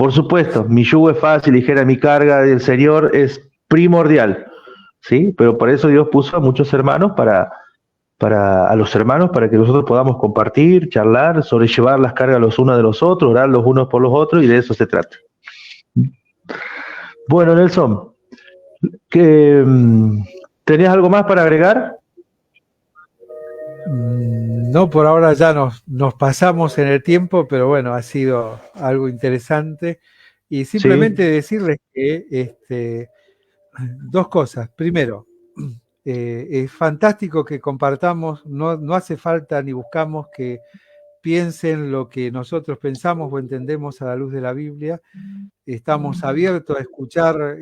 por supuesto, mi yugo es fácil, ligera mi carga del Señor es primordial, ¿sí? Pero por eso Dios puso a muchos hermanos a los hermanos para que nosotros podamos compartir, charlar, sobrellevar las cargas los unos de los otros, orar los unos por los otros, y de eso se trata. Bueno, Nelson, ¿tenías algo más para agregar? No, por ahora ya nos pasamos en el tiempo, pero bueno, ha sido algo interesante. Y simplemente decirles que dos cosas. Primero, es fantástico que compartamos, no hace falta ni buscamos que piensen lo que nosotros pensamos o entendemos a la luz de la Biblia. Estamos abiertos a escuchar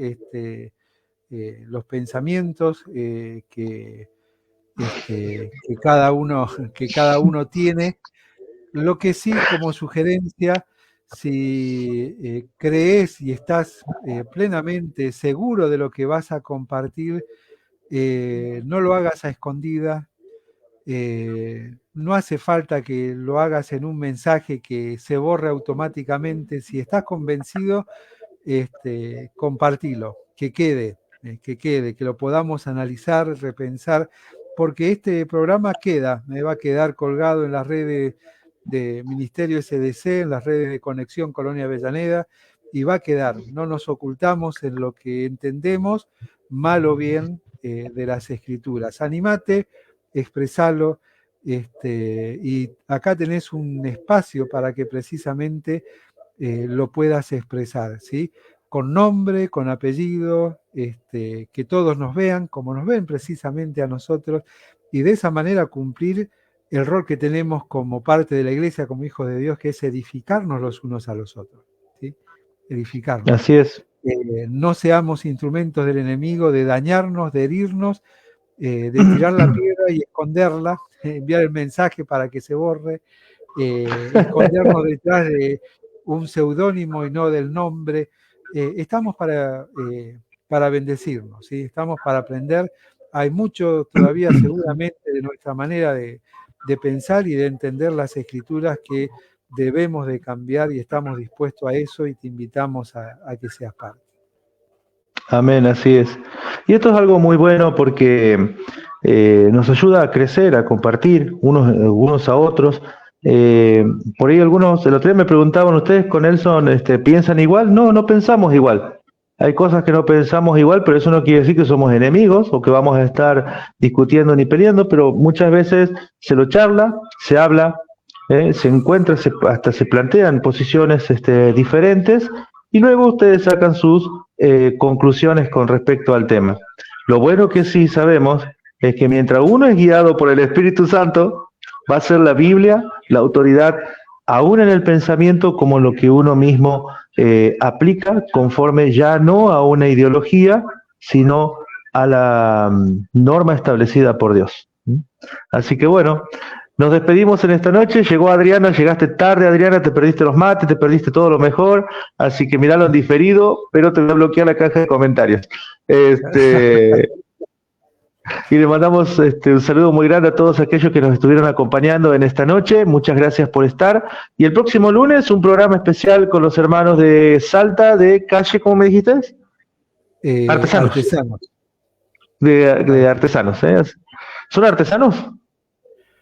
los pensamientos que cada uno tiene. Lo que sí, como sugerencia, si crees y estás plenamente seguro de lo que vas a compartir, no lo hagas a escondidas. No hace falta que lo hagas en un mensaje que se borre automáticamente. Si estás convencido, compartilo, que quede, que lo podamos analizar, repensar, porque este programa me va a quedar colgado en las redes de Ministerio SDC, en las redes de Conexión Colonia Avellaneda, y va a quedar. No nos ocultamos en lo que entendemos, mal o bien, de las Escrituras. Animate, expresalo, y acá tenés un espacio para que precisamente lo puedas expresar, ¿sí? Con nombre, con apellido, que todos nos vean como nos ven precisamente a nosotros, y de esa manera cumplir el rol que tenemos como parte de la iglesia, como hijos de Dios, que es edificarnos los unos a los otros, ¿sí? Edificarnos. Así es. No seamos instrumentos del enemigo de dañarnos, de herirnos, de tirar la piedra y esconderla, enviar el mensaje para que se borre, escondernos detrás de un seudónimo y no del nombre. Estamos para bendecirnos, ¿sí? Estamos para aprender. Hay mucho todavía seguramente de nuestra manera de pensar y de entender las Escrituras que debemos de cambiar, y estamos dispuestos a eso, y te invitamos a que seas parte. Amén, así es. Y esto es algo muy bueno porque nos ayuda a crecer, a compartir unos a otros. Por ahí algunos, el otro día me preguntaban, ¿ustedes con Nelson piensan igual? No pensamos igual. Hay cosas que no pensamos igual, pero eso no quiere decir que somos enemigos o que vamos a estar discutiendo ni peleando, pero muchas veces se lo charla, se habla, se encuentra, hasta se plantean posiciones diferentes, y luego ustedes sacan sus conclusiones con respecto al tema. Lo bueno que sí sabemos es que mientras uno es guiado por el Espíritu Santo, va a ser la Biblia la autoridad, aún en el pensamiento, como lo que uno mismo aplica, conforme ya no a una ideología, sino a la norma establecida por Dios. Así que bueno, nos despedimos en esta noche. Llegó Adriana, llegaste tarde, Adriana, te perdiste los mates, te perdiste todo lo mejor, así que miralo en diferido, pero te voy a bloquear la caja de comentarios. Y le mandamos un saludo muy grande a todos aquellos que nos estuvieron acompañando en esta noche. Muchas gracias por estar. Y el próximo lunes, un programa especial con los hermanos de Salta, de calle, ¿cómo me dijiste? Artesanos. De artesanos. ¿Son artesanos?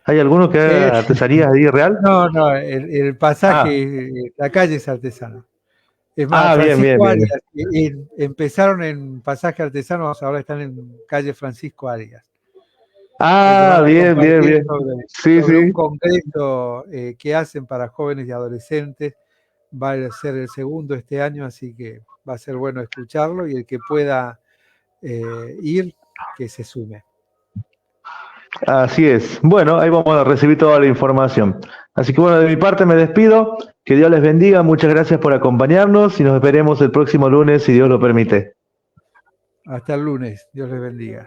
¿Hay alguno que haga artesanías ahí real? No, el pasaje, la calle es artesana. Es más, bien. Empezaron en pasaje artesanos, ahora están en calle Francisco Arias. Bien. Sobre un congreso que hacen para jóvenes y adolescentes. Va a ser el segundo este año, así que va a ser bueno escucharlo, y el que pueda ir, que se sume. Así es. Bueno, ahí vamos a recibir toda la información. Así que bueno, de mi parte me despido. Que Dios les bendiga. Muchas gracias por acompañarnos y nos veremos el próximo lunes, si Dios lo permite. Hasta el lunes. Dios les bendiga.